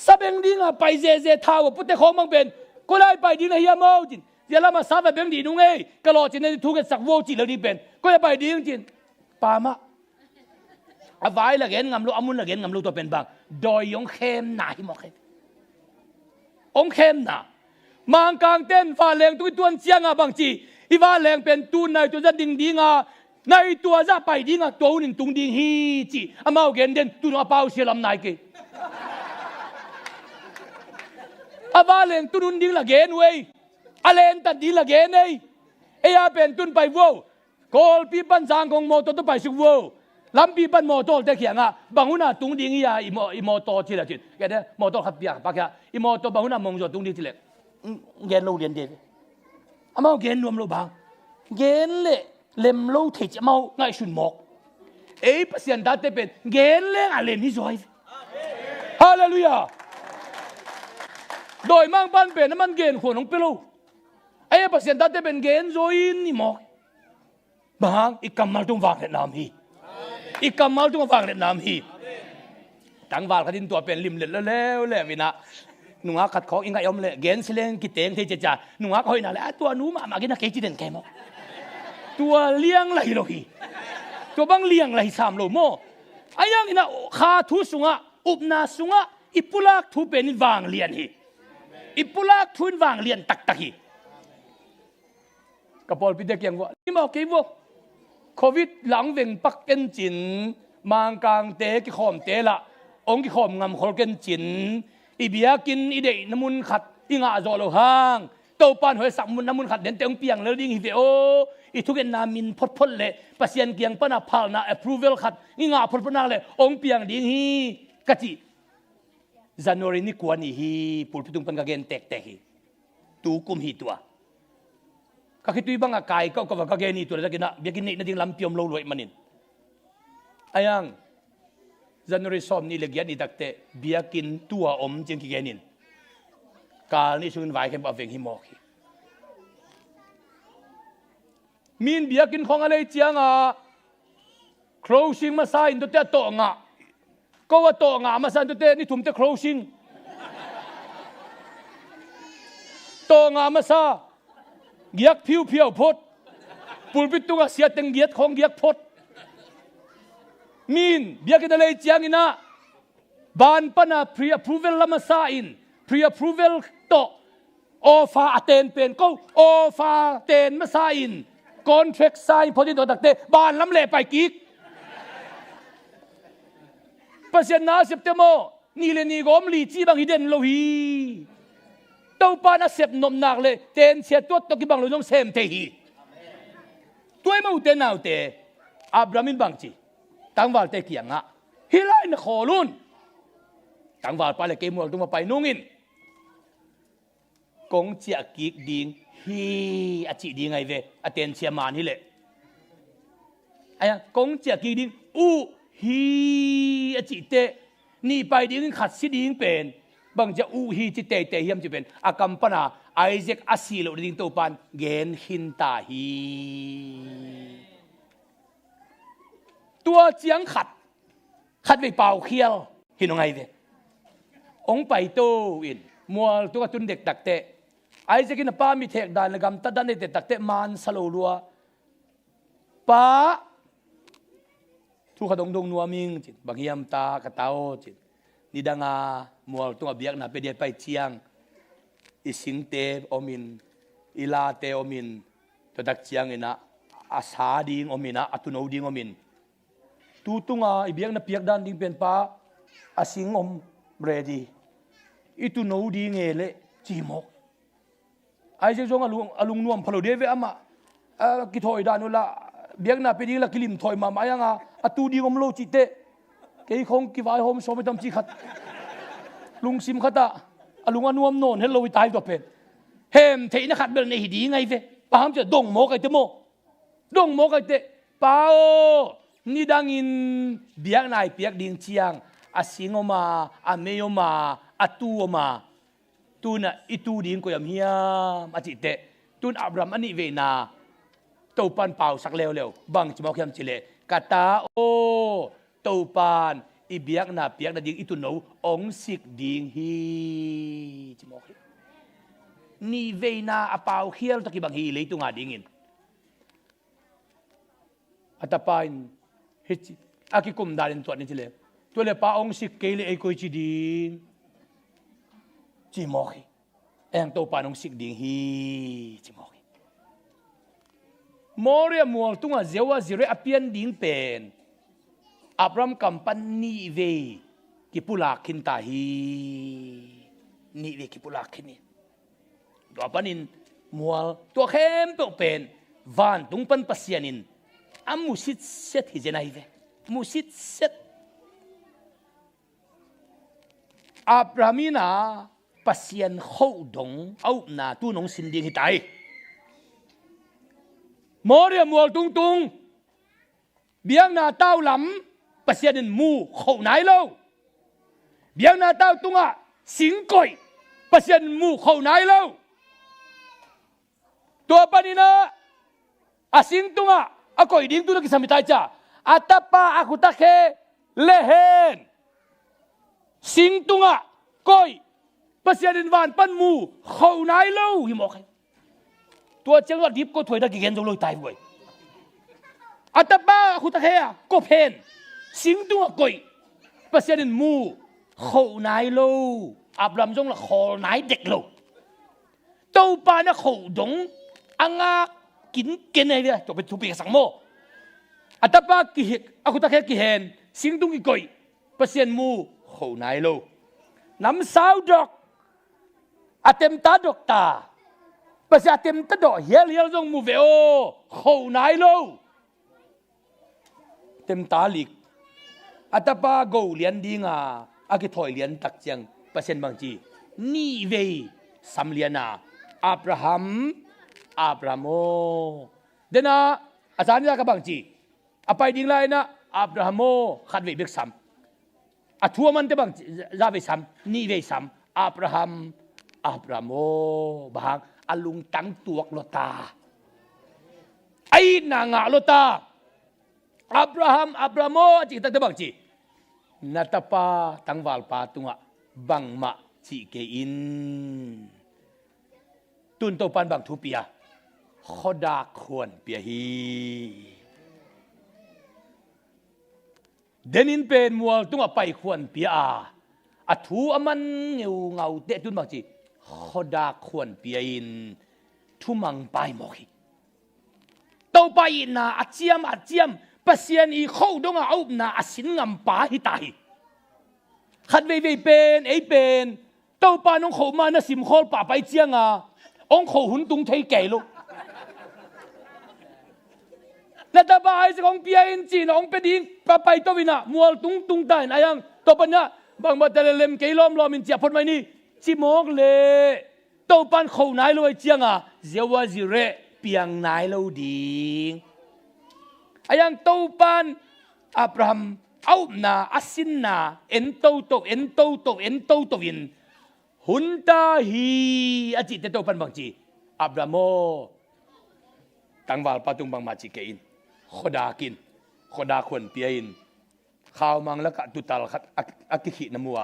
สเบงดิ้งอ่ะไปเจท้าวพุทธของบางเป็นก็ไล่ไปดิ้งนะเฮียโม่จินเดี๋ยวเรามาสาบเบงดีนุ่งเอ้กะโลจินในทุกข์สักโวจิแล้วดีเป็นก็จะไปดิ้งจินปามะอวัยละเกนงำลูอามุนละเกนงำลูตัวเป็นบางโดยองเข้มหนาที่หมอกเข้มองเข้มหนามังกางเต้นฟ้าแรงตัวเจียงอ่ะบางจีอีฟ้าแรงเป็นตัวในตัวจะดิ่งดิ่งอ่ะในตัวจะไปดิ่งอ่ะตัวหนึ่งตุงดิ่งฮีจีอามาเกนเด่นตัวน้าเป้าเสียลำนายเกอาฟ้าแรงตัวนุ่นดิ่งละเกนเว้ยอาเลนตัดดิ่งละเกนเอ้ยเอียเป็นตุนไปวัวกอลปีปันจางของโมตัวตัวไปสุวัวลำปีปันมอโต้แต่เขียงอ่ะบางคนน่ะตุงดิ้งอีมอโต้ที่ละจุดแกเนี่ยมอโต้ขับเปียกปากแกอีมอโต้บางคนน่ะมองจอตุงดิ้งที่ละเกณฑ์เราเรียนเด็กอามาเกณฑ์รวมเราบางเกณฑ์เละเล่มเราเทจะมาง่ายสุดหมอกเอ้ยเปอร์เซ็นต์ตัดเป็นเกณฑ์เละอะไรนี่สวยฮาเลลูยาโดยมั่งปั้นเป็นน้ำมันเกณฑ์คนของเปรูไอ้เปอร์เซ็นต์ตัดเป็นเกณฑ์สวยนี่หมอกบางอีกกำมัลตุงวางเล่นน้ำฮีอีกกำมัลตุงวางเล่นน้ำฮีตั้งวางขัดินตัวเป็นริมเล่นแล้วแหละวินะหนุ่งขัดของอิงไงอมเลยเกณฑ์เสลงกิเตงเทเจจ่าหนุ่งคอยนั่นแหละตัวหนูมากินนักเกจิเด่นแกมอตัวเลี้ยงไหลโลหีตัวบังเลี้ยงไหลสามโลโมไอ้ยังอินะขาทุสุงะอุบนาสุงะอิปุลักทุเป็นวางเลียนฮีอิปุลักทุนวางเลียนตักตักฮีกระปอลพิเดกยังว่านี่มาเกี่ยวโควิดหลังเวงปักเกนจินมังกางเตะกิขอมเตะละองกิขอมงำขอลเกนจินอีเบียกินอีเดยน้ำมันขัดอีงาจอโลหางเต้าปานหอยสักมุนน้ำมันขัดเด่นเต็งเปียงแล้วดิ้งฮิเวโออีทุกเอ็นนามินพดพดเลยปัสยันเกียงปนาพาลนา approval ขัดอีงาพดพดนาเลยองเปียงดิ้งฮีกะจิจันวารีนี่กวนอีฮีปุลพิตุงปันกะเกนเตกเตกฮีตูกุมฮีตัวก็คิดว่าบางกายก็ว่าก็แกนี่ตัวละกินนะเบียกินนี่นั่นดิ้งลำเปียมโลลอยมันนินอายังจันทร์สอมนี่เล็กยันนี่ตักเตะเบียกินตัวอมจึงกิแกนินกาลนี่ชุนไว้แค่บ่เวงหิมอกมีนเบียกินของอะไรเจียงอ่ะ closing มาใส่ตัวเตะโตงะก็ว่าโตงะมาใส่ตัวเตะนี่ถุมเตะ closing โตงะมาใส่เกียกผิวเพียวพดปูปิตุงเสียตังเกียกของเกียกพดมีนเบียกันอะไรเจียงอินะบานปนา pre-approval ละมาซาอิน pre-approval โตโอฟาเตนเป็นก็โอฟาเตนมาซาอิน contract sign พอที่ตัวตักเตบานล้ำเละไปกิกเปอร์เซ็นต์น่าเสพเตโมนี่เลยนี่ก็มลีจีบางฮิเดนโลฮีเต้าปานาเสพนมนักเลยเตนเสียตัวตกิบังลุยงเซมเทฮีตัวไม่อุเตนเอาเตอับรามินบังจีตั้งวาลเตกียงอ่ะฮิไลน์ขอลุนตั้งวาลไปเลยเกมวอลตัวมาไปนุ่งอินกงเจียกิกดิงฮีอาจิดีไงเวอเตนเชียมานฮิเลไอ้ยังกงเจียกิกดิงอูฮีอาจิเตนี่ไปดิงขัดสิดิงเป็นบางจะอูฮีจิเตเตเฮียมจะเป็นอากัมปนา Isaac asilo ding to pan gen hintahi tua chiang khát về bào khiêu thì nó ngay về ông bảy tô in mua tua tuân địch đặc tệ Isaac in pa mi thek dan gam ta dan de đặc tệ man salo lua pa thu khát đông nuo ming chit bang yam ta ka tao chit ni danga mua tua biak na pe de pai chiang ising te omin ila te omin to dak chiang ina asa ding omina atuno ding omin tutunga ibiak na piak dan ding pen pa asing om ready itu no ding ele chimok ai je jong alung nuam phalo deve ama ki thoi dan la biak na pe ding la kilim thoi ma mayanga atu ding om lo chi te ke khong ki vai hom so me tam chi khat lung sim khata alung anuam non hello tai to pen hem thei na khat bel ne hi di ngai ve pa ham che dong mo kai te mo dong mo kai te pao ni dangin biak nai piak ding chiang asingoma ameoma atuoma tuna itu ding ko yam hiam achi te tun Abraham ani ve na to pan pau sak leo bang chmo khiam chile kata o to pan i biak na piak na ding itu no ong sik ding hi chmo ni ve na apau khial to ki bang hi le tu nga dingin atapain hichi aki kum dalin tuan ni chile to le pa ong sik kele ai koi chi ding chi mohi eng to pa ong sik ding hi chi mohi moria mual tunga zewa zire apian ding pen Abraham kampani ve ki pulakin ta hi ni ve ki pulakin ni do panin mual to khem to pen van tung pan pasianin amusit set hi jenai ve musit set Abrahamina pasian khâu dong au na tu nong sin ding hitai moria mual tung tung biang na tao lam pasianin mu khâu nai lo biang na tao tunga sing koi pasian mu khâu nai lo to panina asing tunga akoi ding tu na kisamitai cha atapa aku takhe lehen sing tunga koi pasianin van pan mu khâu nai lo hi mo khai tua chang wat dip ko thoi da ki gen jong loi tai boi atapa aku takhe ko pen sing tunga koi pasianin mu khâu nai lo Abraham jong la khol nai dek lo tau pa na khâu dong anga kin này vậy, cho bị thu bị sang mô, atapa ki aku tak ki hen, sing tung ki koi, pasien mu khổ nai lo, nam sao dok, atem ta dok ta, pasien atem ta dok hiel dong mu veo, khổ nai lo, tem ta lik, atapa go lian dinga, aki thoi lian tak chiang, pasien bang chi, ni ve sam liana, Abrahamo, dena asalnya ka bang chi, apa ding lai na Abrahamo khat ve bek sam, athua man te bang za ve sam, ni ve sam, Abrahamo bang alung tang tuak lota, ai na nga lota, Abrahamo chi ta te bang chi, natapa tang wal pa tunga bang ma chi ke in, tun to pan bang thu pia. Khoda khon pia hi denin pen mual tunga pai khon pia a thu aman ngeu ngau te tun bang chi khoda khon pia in thu mang pai mo hi to pai na achiam pasien i khou donga au na asin ngam pa hi tai khat ve pen ei pen to pa nong khou ma na sim khol pa pai chianga ong khou hun tung thei ke lo na ta ba ai kong pia in chin ong pe ding pa pai to wina mual tung tai na yang to pa nya bang ma tele lem ke lom in chia phot mai ni chi mok le to pan khou nai lo chiang a zewa zire piang nai lo ding ayang to pan Abraham au na asin na en to win หุนตาฮีอจิตเตโตปันบางจีอับราโมตังวาลปาตุงบางมาจิเกอินขดากินขดาขวนเปียอินข่าวมังละกะตุตาลขัดอักิขินมัว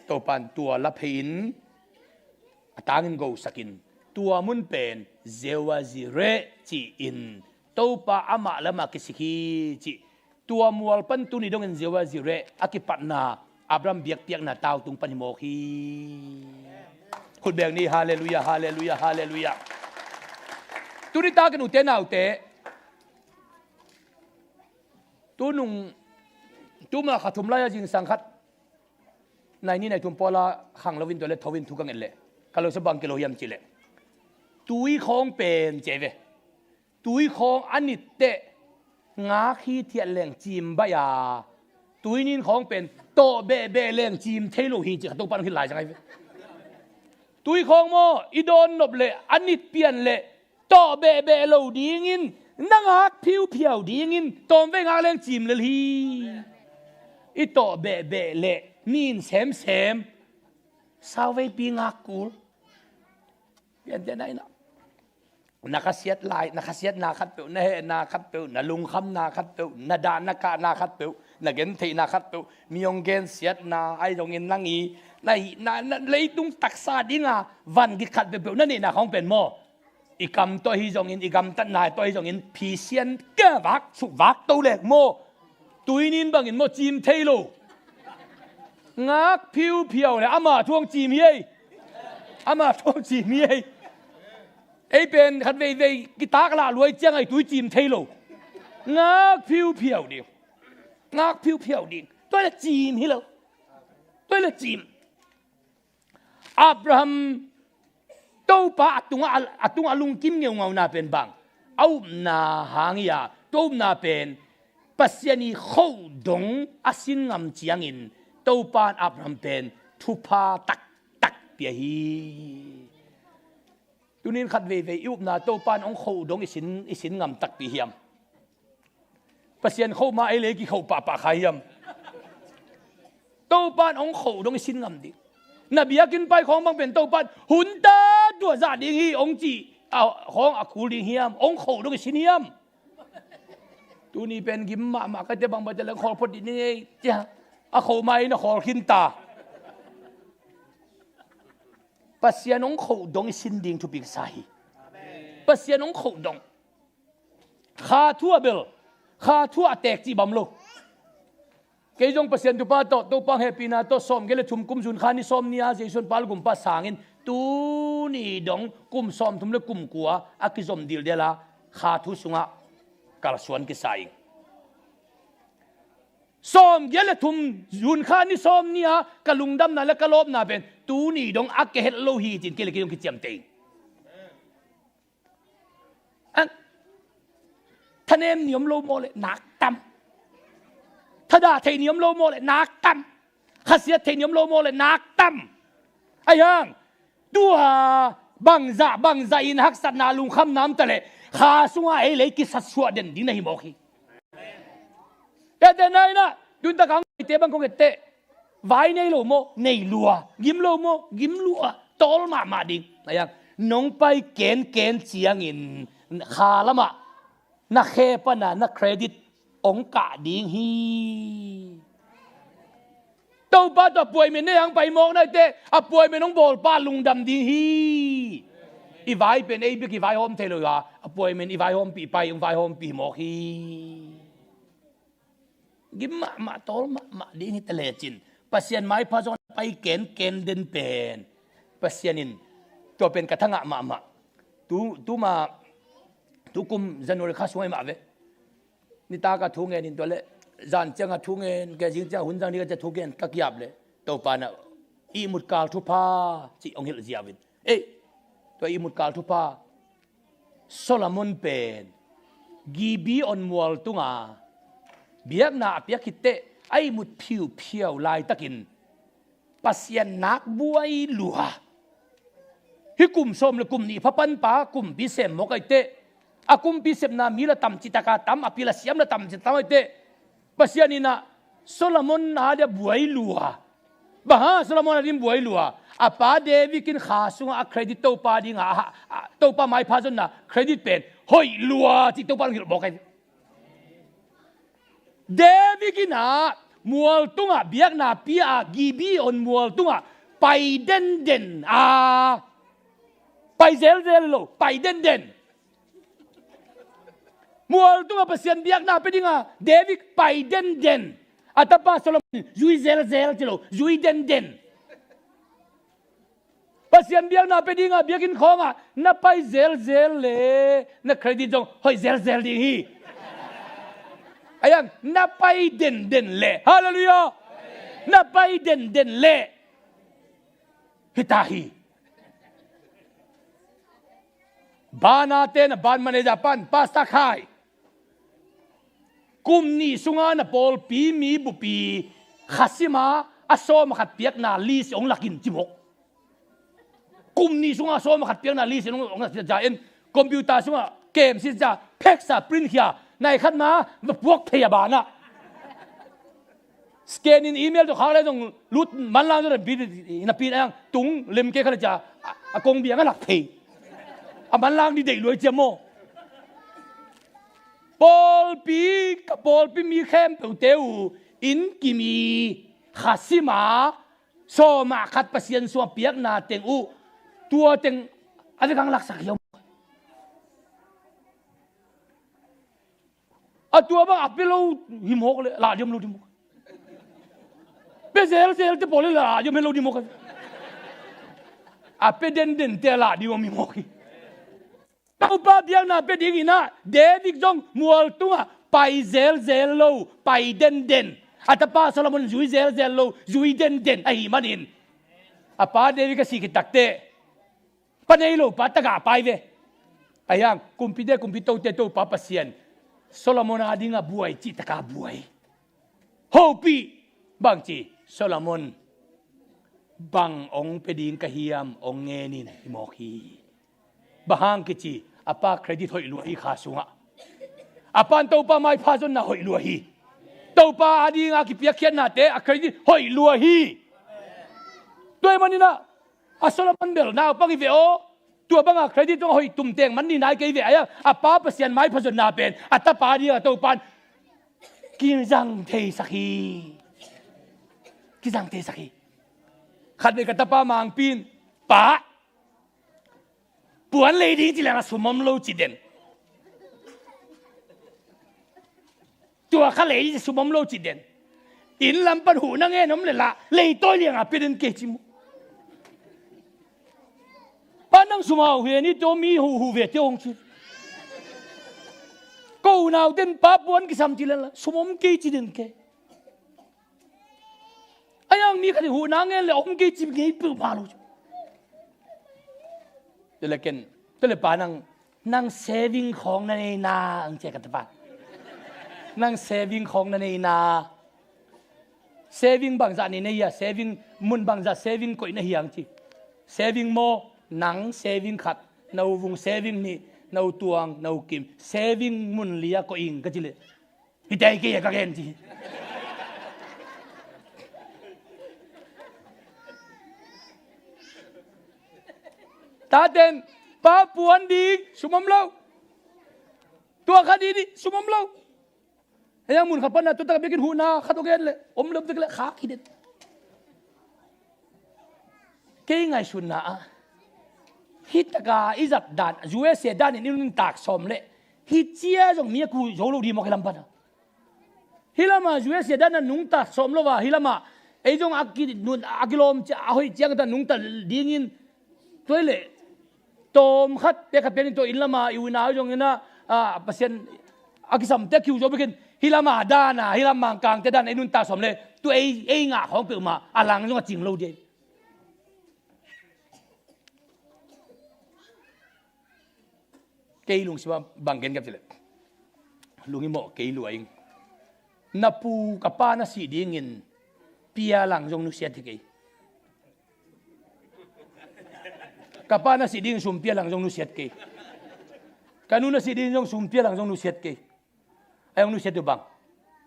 โตปันตัวละเพนตางินโกสกินตัวมุนเป็นเจวาจิเรจีอินโตปาอามาละมากิสิกีจีตัวมัวปันตุนี่ดงเงินเจวาจิเรอากิปัตนาอับรามเบียกเปียกนาตาวตุงปันโมคีคุณแบงนี้ฮาเลลูยาฮาเลลูยาฮาเลลูยาตุนิตากันอุเตนาอุเตตุนุงตุมาขัดทุมลายจิงสังขัดในนี้ในทุมปอลาขังลวินตัวเล็ทวินทุกังเอเล่กาลสบังกิโลยามจิเล่ตุยของเป็นเจเวตุยของอันนิเตงาขี้เทียนแหลงจิมบายาตุยนินของเป็นโตเบเบแหลงจิมเทโลฮีจิตัวปันขึ้นหลายจังไงตุยของโมอีโดนนบเล่อันนิเปลี่ยนเล่โตเบเบโลดีงินนังฮักผิวเพียวดีงินตอมเวงาแรงจิมเลยฮีอีโตเบเบเล่มีนเซมสาวเวปีงักกูเปลี่ยนจะไหนนะนักเสียดลายนักเสียดนาคัดเปียวนาเฮนาคัดเปียวนาลุงคำนาคัดเปียวนาดานักนาคัดเปียวนาเกนทีนาคัดเปียวมีองเกนเสียดนาไอตรงเงินนั่งอีนาเลยตุงตักซาดิงาวันกิขัดเปียวนั่นนี่นาของเป็นโมอีกำตัวฮิจงอินอีกำตันนายตัวฮิจงอินพีเซียนแก่วักสุวักตัวเล็กโมตุยนินบางอินโมจิมเทโลงักผิวเพียวเลยอามาทวงจิมเย่อามาทวงจิมเย่ไอเป็นขัดเวกิตากลาลวยเจียงไอตุยจิมเทโลงักผิวเพียวดิงักผิวเพียวดิตัวละจิมฮิโลตัวละจิมอับราฮัมโตปะตุงอลุงกิมเงียวเงานาเป็นบางเอานาหางยาโตนาเป็นปัสยานีเข้าดงอาศินงำเจียงอินโตปานอับราฮัมเป็นทุพาตักเปียฮีตุนินขัดเวอุบนาโตปานองเข้าดงอิสินงำตักปีเฮียมปัสยานเข้ามาไอเล็กเข้าป่าขายมโตปานองเข้าดงอิสินงำดินบียกินไปของบางเป็นโตปันหุนตาตัวจ่าดิฮีองจีเอาของอาคูดิเฮียมองเขาต้องชินเฮียมตัวนี้เป็นกิมมาก็จะบางบัจจัยขอพอดีนี่จ้ะอาเขาไม่นะขอขินตาปัสยานองเขาดงชินดิ่งทุบิกไซปัสยานองเขาดงข้าทั่วเบลข้าทั่วแตกจีบำโลเกยจงเปอร์เซ็นต์ตัวป้าโตปังเฮปีนาโตสมเกลทุมกุมจุนขานิสมเนี่ยเจสุนปาลกุมป้าสางินตูนี่ดงกุมสมทุมเลกุมกัวอากิสมดิลเดล่าขาทุสุงะกาลสวนกิสายสมเกลทุมจุนขานิสมเนี่ยกะลุงดำนั่นและกะลบน่ะเป็นตูนี่ดงอักเกเฮตโลฮีจินเกลกิยงกิจยมเตงอันทะเนมนิยมโลโมเลนักตั้มถ้าด่าเทนิยมโลโมเลยนักตั้มข้าเสียเทนิยมโลโมเลยนักตั้มไอ้ยังดูฮะบังซาอินฮักสัตนาลุงคำน้ำตะเลข้าสุงไอ้เลยกิสัตสวดเด่นดีนะฮิโมกีแต่ไหนนะยุนตะกังเตะบังคงเตะไว้ในโลโมในลัวกิมโลโมกิมลัวตอลมาดิไอ้ยังน้องไปเกณฑ์เสียงอินข้าละมานักเคปนะนักเครดิตองกะดิงฮีเต้าป้าตัวป่วยมันได้ยังไปมองได้เต้อะป่วยมันน้องโบลป้าลุงดำดิงฮีอีไว้เป็นไอ้บิ๊กอีไว้หอมเทเลยอ่ะอะป่วยมันอีไว้หอมปีไปอีไว้หอมปีหมอกฮีกิมมาโตลมาดิงฮีตะเลจินปัสยานไม้พาจอนไปเกณฑ์เดินเป็นปัสยานินตัวเป็นกระทั่งมาตูมาตูกุมจันโนเรข้าสวยมาเวนี่ตากระทุงเงินนี่ตัวเล่จันเจ้ากระทุงเงินแกจริงจังหุ่นจังนี่ก็จะทุงเงินกักยับเลยตัวปานะอีมุดกาลทุพาจีองเฮลจีอาวินตัวอีมุดกาลทุพาโซลามอนเป็นกีบีออนมัวลตุงาเบียกนาเปียกิเตไอมุดผิวลายตะกินปัสยันนักบวยหลัวฮิกุมสมและกุมนี่พระปันปากุมพิเศษมกไอเตอากุมพิเศษนามีละตำจิตกาตำอภิละเสียมละตำจิตตำไอเตปัสยานินะโซลามอนนาเดียบวยลัว บ้าโซโลมอนอดิมบวยลัวอาป้าเดวิกินขาสุงอาเครดิตตัวป้าดิงาตัวป้าไม่พาจนนะเครดิตเป็นหอยลัวที่ตัวป้าบอกกันเดวิกินามัวตุงะเบียกนาปีอากีบีอนมัวตุงะไปเด่นเด่นไปเซลโลไปเด่นเด่นมัวตุงะเปเซียนเบียกนาไปดิงาเดวิกไปเด่นเด่นอาตาป้าโซโลมอนจุยเซลจิโลจุยเด่นเด่นเปเซียนเบียกนาไปดิงาเบียกินของน่าไปเซลเลยน่าเครดิตจงหอยเซลดิฮีayang napai den le haleluya napai den le hitahi banate na ban mane japan pasta khai kumni sunga na pol pi mi bu pi khasima aso makhat piak na li si ong lakin chimok kumni sunga so makhat piak na li si ong jaen computer sunga game si ja peksa print hiaในขั้นมาพวกพยาบาลน่ะสแกนอินอีเมลตัวเขาเลยต้องรุดมันล่างตัวนั้นปีนับปีนั่งตุงเล่มเกี่ยเขาเลยจะกงเบียงก็หลักเพย์มันล่างดีเด็กรวยเจ้าโมปอลปีกับปอลปีมีเข้มเปเตวอินกิมีขัดซิมาโซมาขัดเปอร์เซ็นต์ส่วนเปียกนาเต็งอูตัวเต็งอะไรกังหลักสักยมตัวบ้างอับไปเราหิมหกเลยลาเดียมเราดิมกเป็นเซลจะปล่อยเลยลาเดียมเราดิมกอับไปเด่นเตลาดิวมีหมกตัวป้าเบียงน่ะเป็นอย่างนี้นะเดวิกจงมัวตัวไปเซลเราไปเด่นอัตป้าโซโลมอนจุยเซลเราจุยเด่นไอ้มันอินอาป้าเดวิกก็สิกิตักเตปนเอโลป้าตะกาไปเวไอ้ยังกุมพิเดกุมพิโตเตโตป้าปัสเซียนโซโลมอนอาดิงาบวยจิตกาบวยโฮปีบางจีโซโลมอนบางองเปดิงกะเฮียมองเงนี่นะมอคีบางกิจีอาป้าเครดิตหอยลัวฮีขาสุงะอาป้าตัวป้าไม่พาจนน่ะหอยลัวฮีตัวป้าอาดิงากิเปียกเขียนน่ะเตะเครดิตหอยลัวฮีด้วยมันนี่นะโซโลมอนเบลน่าปังอีเวโอตัวบังเครดิตต้องหอยตุ่มเตียงมันนี่นายเกยเวียอาป้าเปอร์เซ็นต์ไม้ผสมนาเป็นอัตป้าดีตัวปันกินจังเทสักีกินจังเทสักีขัดในกตป้ามังปีนป้าปวนเลยดีที่แล้วสมมติเราจิตเด่นตัวข้าเลยที่สมมติเราจิตเด่นอินลำปันหูนั่งเงี้ยน้ำเลยละเลยตัวเลี้ยงเป็นเกจิมป้านั่งสมาเวียนี่ตัวมีหูเวียเจ้าองค์ชิกูน่าเดินป้าปวนกิสามจีเลละสมมกีจีเดินแกไอ้ยังมีขันหูนั่งเงี้ยเลยองค์กีจีเงี้ยเปล่าพาลูเดี๋ยวเล่นตัวเล็กป้านั่งเซฟิงของนั่นเองนะอังเจกันตะป้านั่งเซฟิงของนั่นเองนะเซฟิงบางจากนี่เนี่ยเซฟิงมุนบางจากเซฟิงก็อินเฮียงจีเซฟิงโมหนังเซฟิงขัดนาวุงเซฟิงนี่นาตวงนากิมเซฟิงมุนเลียก็อิงก็จิเลยฮิตไอเกียก็เห็นจีตาเด่นป้าปวนดีสมมเราตัวคดีดีสมมเรายังมุนขับปนตัวตะเบียกินหูนาขัดตัวเกนเลยอมเล็บตะเกลขาขี้เด็ดเก่งไงสุนนะฮิตกาอิจัดด่านยูเอสเอด่านนี่นุ่นตากสมเลยฮิตเจียจงมีกูโยลูดีมอกให้ลำพันฮิลามายูเอสเอด่านนุ่งตากสมแล้วว่าฮิลามาไอ้จงอากินุ่นอากิลมจะเอาให้เจียงแต่นุ่งตาดีนินตัวเลยโตมขัดเปียกเป็นตัวอินลามาอยู่นาจงนะเปอร์เซ็นต์อากิสัมเตคิวโจไปกินฮิลามาด่านฮิลามากลางแต่ด่านไอ้นุ่นตากสมเลยตัวไอ้งาของเปลือกมาอลังจงจริงเราเดียเกยลุงสิว่าบางเกนกับเจเลยลุงอิโมเกยลุงเองนับปูกับป้าน่ะสีดีเงินเปียหลังจงนุเสียที่เกยกับป้าน่ะสีดีสุ่มเปียหลังจงนุเสียเกยกันนู้นน่ะสีดีจงสุ่มเปียหลังจงนุเสียเกยไอ้จงนุเสียตัวบัง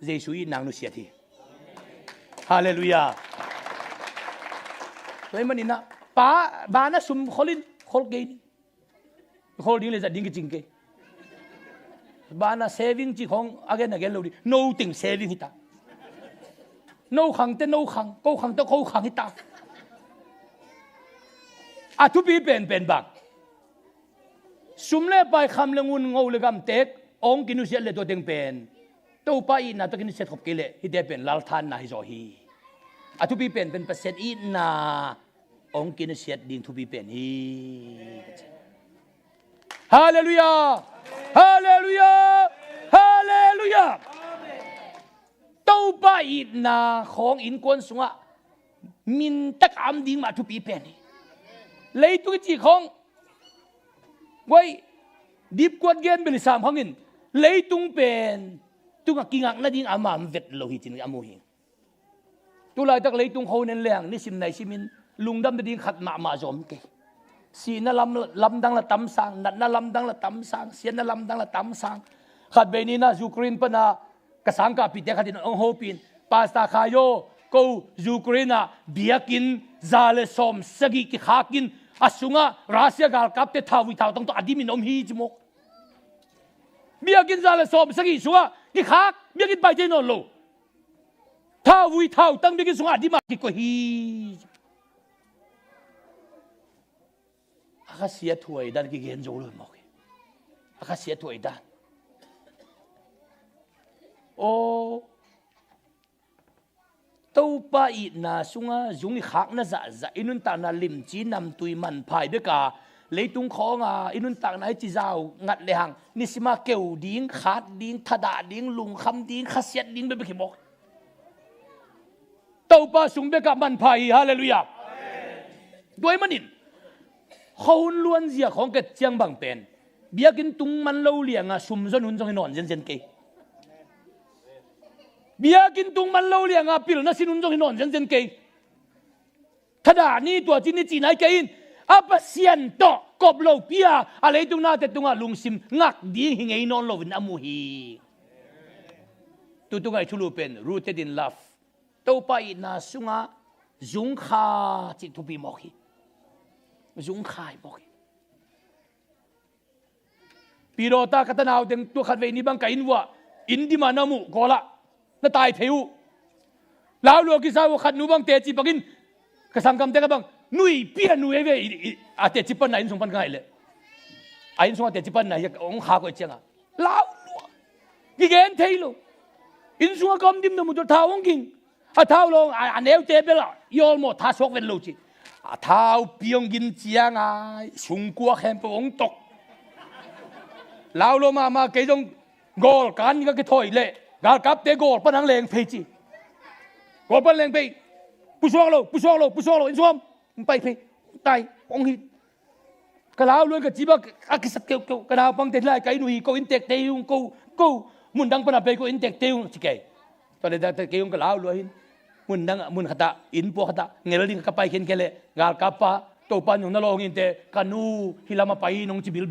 เจสุยนางนุเสียที่ฮาเลลูยา เลยมันนี่นะป้าบ้านน่ะซุ่มคนเกย์คนดิ้งเลยจะดิ้งจริงเกย์บ้านน่ะ saving จีของagainเลย no thing saving ฮิตา no ขังแต่ no ขังก็ขังแต่เขาขังฮิตาทุบปีเป็นบักซุ่มเล่ไปคำเรื่องงุนงูเลยกำเต็กองกินุเสียเลยตัวเต็งเป็นตัวไปน่ะตัวกินุเสียขบกิเลฮิเดเป็นลาลทันน่ะฮิโซฮีทุบปีเป็นเปอร์เซ็นต์อีน่ะองกินุเสียดิ่งทุบปีเป็นฮีฮาเลลูยาฮาเลลูยาฮาเลลูยาตัวไปน่ะของอินกวนสุงะมินตักอัมดิ่งมาทุบปีเป็นเลยตัวจีของไว้ดิบกวดเกนเป็นสามของอินเลยตุงเป็นตุงกิงักนั่นดิ่งอามามเวทโลหิตนี่อามูหิงตัวลายตักเลยตุงเขาเน้นแรงนี่สิมไหนสิมินลุงดำดิ่งขัดมาจอมเกสีนั่นลำดังละตำสังนัดนั่นลำดังละตำสังเสียนั่นลำดังละตำสังขัดเบนีน่ายูเครนปนะกษัตริย์กับปิดเด็กขัดดินองโฮปินปาสตาคายโยกูยูเครนเบียกินซาเลสอมสกิกิขากินasunga rasia gal kapte thawi thaw tong to adimin hi jmok biakin zala som sagi sunga ki khak biakin pai je no lo thawi thaw tang biakin sunga adima ki ko hi akasia thuai dan ki gen jo lo mo akasia thuai dan tâu pa i na sunga zung khak na za inun ta na lim chi nam tui man phai be ka leitung khonga inun ta na chi zau ngat le hang nisima keu ding khat ding thada ding lung kham ding khasiat ding be ki mok tâu pa sung be ka man phai hallelujah doi manin khon luan zia khong ke chiang bang pen biakin tung man lo lianga sum zon hun jong non zen ke biakin tung man lo liang pil na sinun jong hinon zen ke thada ni tua chin ni chi nai ke in apasian to kop lo pia alei tung na te tunga lungsim ngak ding hingei non lo win amu hi tu tungai thulu pen rooted in love to pai na sunga zung kha chi tu pi mo hi zung khai mo hi pirota katanaw deng tu khat ve ni bang ka inwa indi manamu gola na tai theu lao lo ki sa wo khat nu bang te chi bagin ka sam kam te ka bang nui pia nui ve a te chi pan na in sung pan ngai le a in sung te chi pan na ya ong kha ko chenga lao lo ki gen thei lo in sung kam dim na mu to thao ong king a thao lo a neu te be la yol mo tha sok ven lo chi a thao piong gin chiang ai sung kwa khem po ong tok lao lo ma ke jong gol kan ka ke thoi le gal kap te gol panang leng phei chi gol pan leng phei pu sok lo in som pai phei tai ong hi ka lao luôn ka chi ba a ki sat ke ka lao pang te lai kai nu hi ko in tek te yung ko mun dang pana pe ko in tek te yung chi ke to le da te ke yung ka lao lo hin mun dang mun khata in po khata ngel ding ka pai khen ke le gal kap pa to pan yung na lo ngin te kanu hilama pai nong chi bil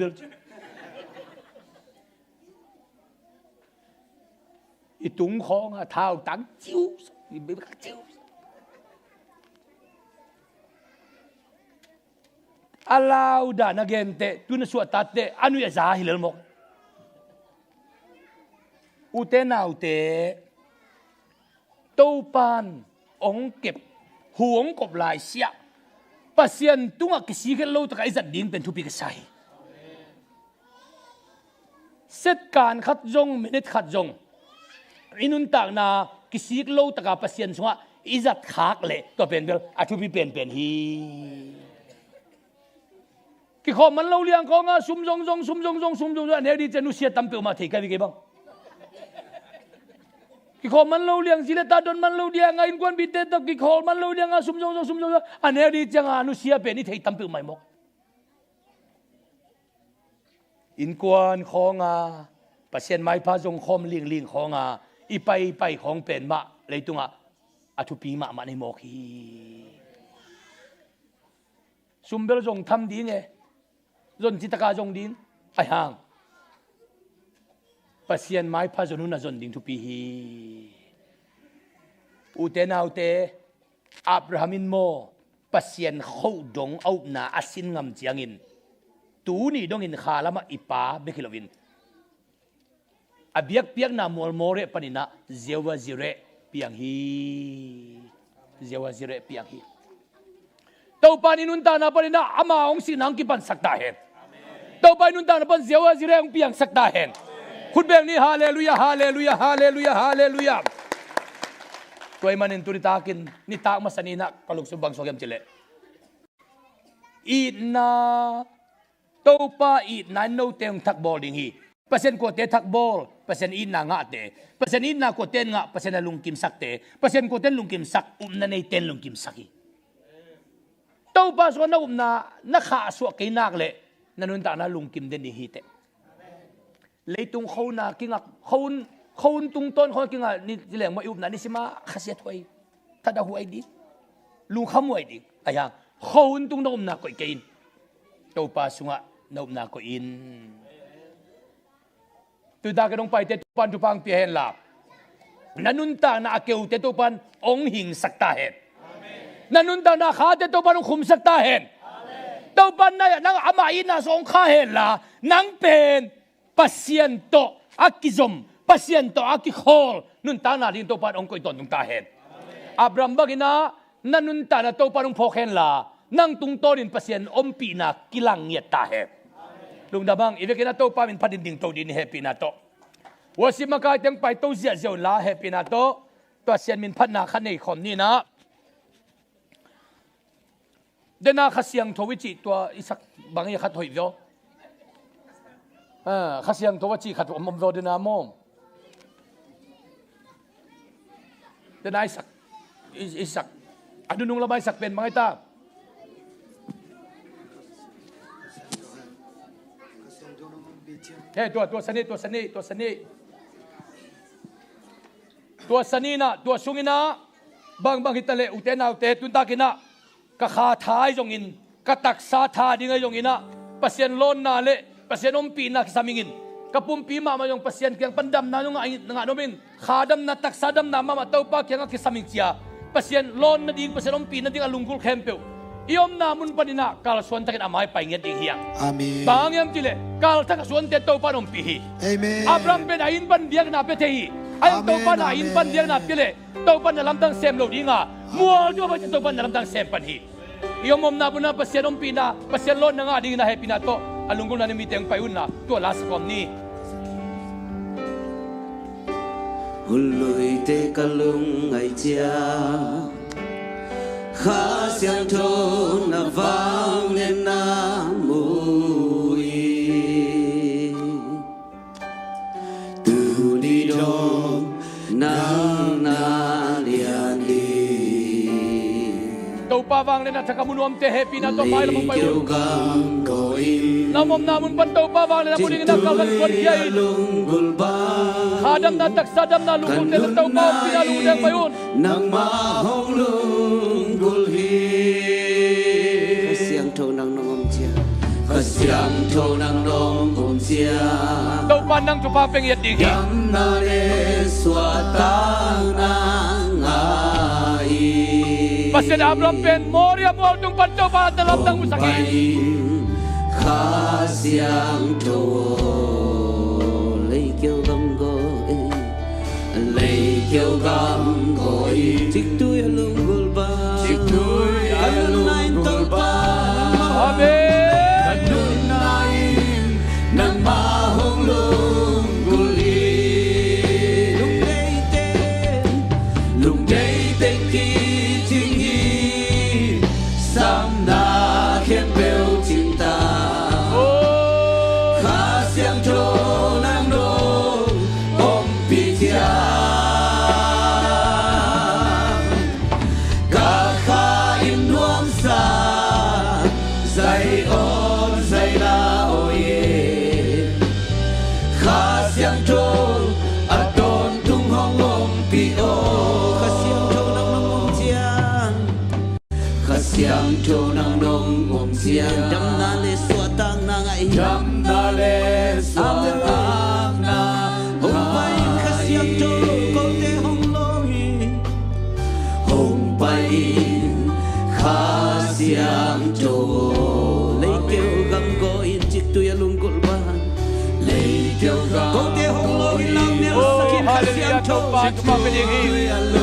itung khong thao tang chiu bị chiu allow dan again te tu na suat te anu ya za hilal mok ute nau te to pan ong kep huong kop lai sia pasien tunga kisi ke lo ta kai zat ding pen thu pi ka sai set kan khat jong minute khat jong inun tak na kisik lo taka pasien sunga izat khak le to pen bel athu pi pen hi ki khom man lo liang ko nga sum jong ne di chenu sia tam pe ma thei ka bi ke bang ki khom man lo liang sile ta don man lo dia nga in kwan bi te to ki khol man lo dia nga sum jong ane di changa anu sia pe ni thei tam pe mai mok in kwan khonga pasien mai pha jong khom ling khonga ipai khong pen ma leitunga athu pi ma nei mok hi sumbel jong tham ding e zon chitaka jong ding ai hang pasien mai pha jonu na zon ding thu pi hi ute naute abrahamin mo ปัสยันเข้าดงเอาหน้าอาศินงำเจียงินตูนี่ดงอินขาลามาอิปาเบกิลวินอาเบียกเปียกน้ำมัวมัวเรปนินะเจวาจิเรเปียงฮีเจวาจิเรเปียงฮีเต้าปานินุนตานาปนินะอามาองสินังกิปันสักตาเห็นเต้าปานินุนตานาปันเจวาจิเรองเปียงสักตาเห็นคุณเบงนี่ฮาเลลูยาฮาเลลูยาฮาเลลูยาฮาเลลูยาตัวมันนินตุริตากินนิตากมาสนีนะกลุกสุบังสวกยมเจเลอีน่าเต้าปาอีน่าโนเตงทักบอลดิงฮีเปอร์เซ็นต์กว่าเตะทักบอลเปอร์เซ็นต์อินนางะเตะเปอร์เซ็นต์อินนากว่าเตะงะเปอร์เซ็นต์ลุงกิมสักเตะเปอร์เซ็นต์กว่าเตะลุงกิมสักนั่นในเตะลุงกิมสักฮีเต้าปาส่วนนั้นนักข่าสวกกินักเลยนั่นนุ่นตานาลุงกิมเดนิฮีเตะเลยตุงเขานากิงักเขาตุงต้นเขากิงักนี่ที่แหลงมาอุบนานี่สิมาขสีถอยถ้าดาหัวไอ้ดิลุงขโมยดิไอ้ยังเขาตุงนมนาก็อินเต้าปาสุงะนมนาก็อินตัวตากระดงไปเตตุปันทุพังเปียเห็นลาบนันนุนตานาเกวเตตุปันองหิงสักตาเห็นนันนุนตานาขาเตตุปันองคุมสักตาเห็นเตุปันนายนังอามาอินาสงขาเห็นละนังเป็นปัสยันโตอากิซมปัสยันโตอากิโคลนุนตานาดินเตุปันองกุยตอนตุงตาเห็นอับรัมบักินานันนุนตานาเตุปันองพกเห็นละนังตุงโตดินปัสยันอมปีนากิลังเงียตาเห็นลุงดาบังอีเวกินาโตปามินพัดินดิ่งโตดินเฮปีนาโตว่าสิมาการยังไปโตเสียเจ้าลาเฮปีนาโตตัวเสียนมินพัดนาขันในคอมนี่นะเดนาขัดเสียงทวิจิตัวอิสักบางอย่างขัดถอยโยขัดเสียงทวิจิขัดอมโดเดนามอมเดนาอิสักอดุนุงละไม่สักเป็นบางไอ้ตาเฮ้ตัวสนีนะตัวสุงินะบางฮิตเลอุเตนาอุเตตุนตากินะกะขาท้ายจงอินกะตักซาทาดิงจงอินะปัสเซียนล้นนาเลปัสเซียนอมปีนักสามิงินกะปุ่มปีมามาจงปัสเซียนเกียงปันดำนาจงงะนมินขาดำนาตักซาดำนามาเต้าปาเกียงกิสามิงเจียปัสเซียนล้นนาดิงปัสเซียนอมปีนาดิงอลุงกุลเข้มเปียวยอมนามุนปนินะกาลส่วนตะกันอามายไปเงียดดิงเฮียอาเมนบางยามจิเลกาลตะกส่วนเตโตปานอมปีฮีอาเมนอับรัมเป็นอายินปันเดียกนาเปเทฮีอายินโตปานอายินปันเดียกนาเปเลโตปานลำตังเซมโลดิงามัวจัวไปโตปานลำตังเซมปันฮียอมนาบุนาปัสเซียนอมปีนาปัสเซียนล้นนางาดิงนาเฮปีนาโตอลุงกุลนามีเตงไปอุนนาตัวลาสกอมนี้หุลุยเตกะลุงไอเจียข้าเสียงโทนฟังเนนามุยตูดีดงนางนาเลียนีตัวปาวางเลยนะถ้าkamu nuam teh happy na to mai lamang payo namom namun panตัวปาวางเลยนะมุding na kalkan kuan kiai hadam na taksadam na lungkul tel tau pau pinalung deng payun nang mahong lungkul hi siang thâu nang nong chia siang thâu nang nong chia tau pan nang chupa pengiat ding hi yam na le swatang nang ai pasien Abraham pen moria mor tung pan tau pa dalam tang musaki kha siang thâu lấy kêu gam gọi chiếc túi lung gul ba chiếc túi lung gul ba amen nun nai nang ma hong lung gul hi lung dei te ki ching hi sam na khem bel chim ta kha siang tho nang do om pi chia siang thâu nang nong om siang dam na le swa tang na ngai dam na le swa tang na hong pai kha siang thâu ko te hong lo hi hong pai kha ทุกความเป็นอย่างนี้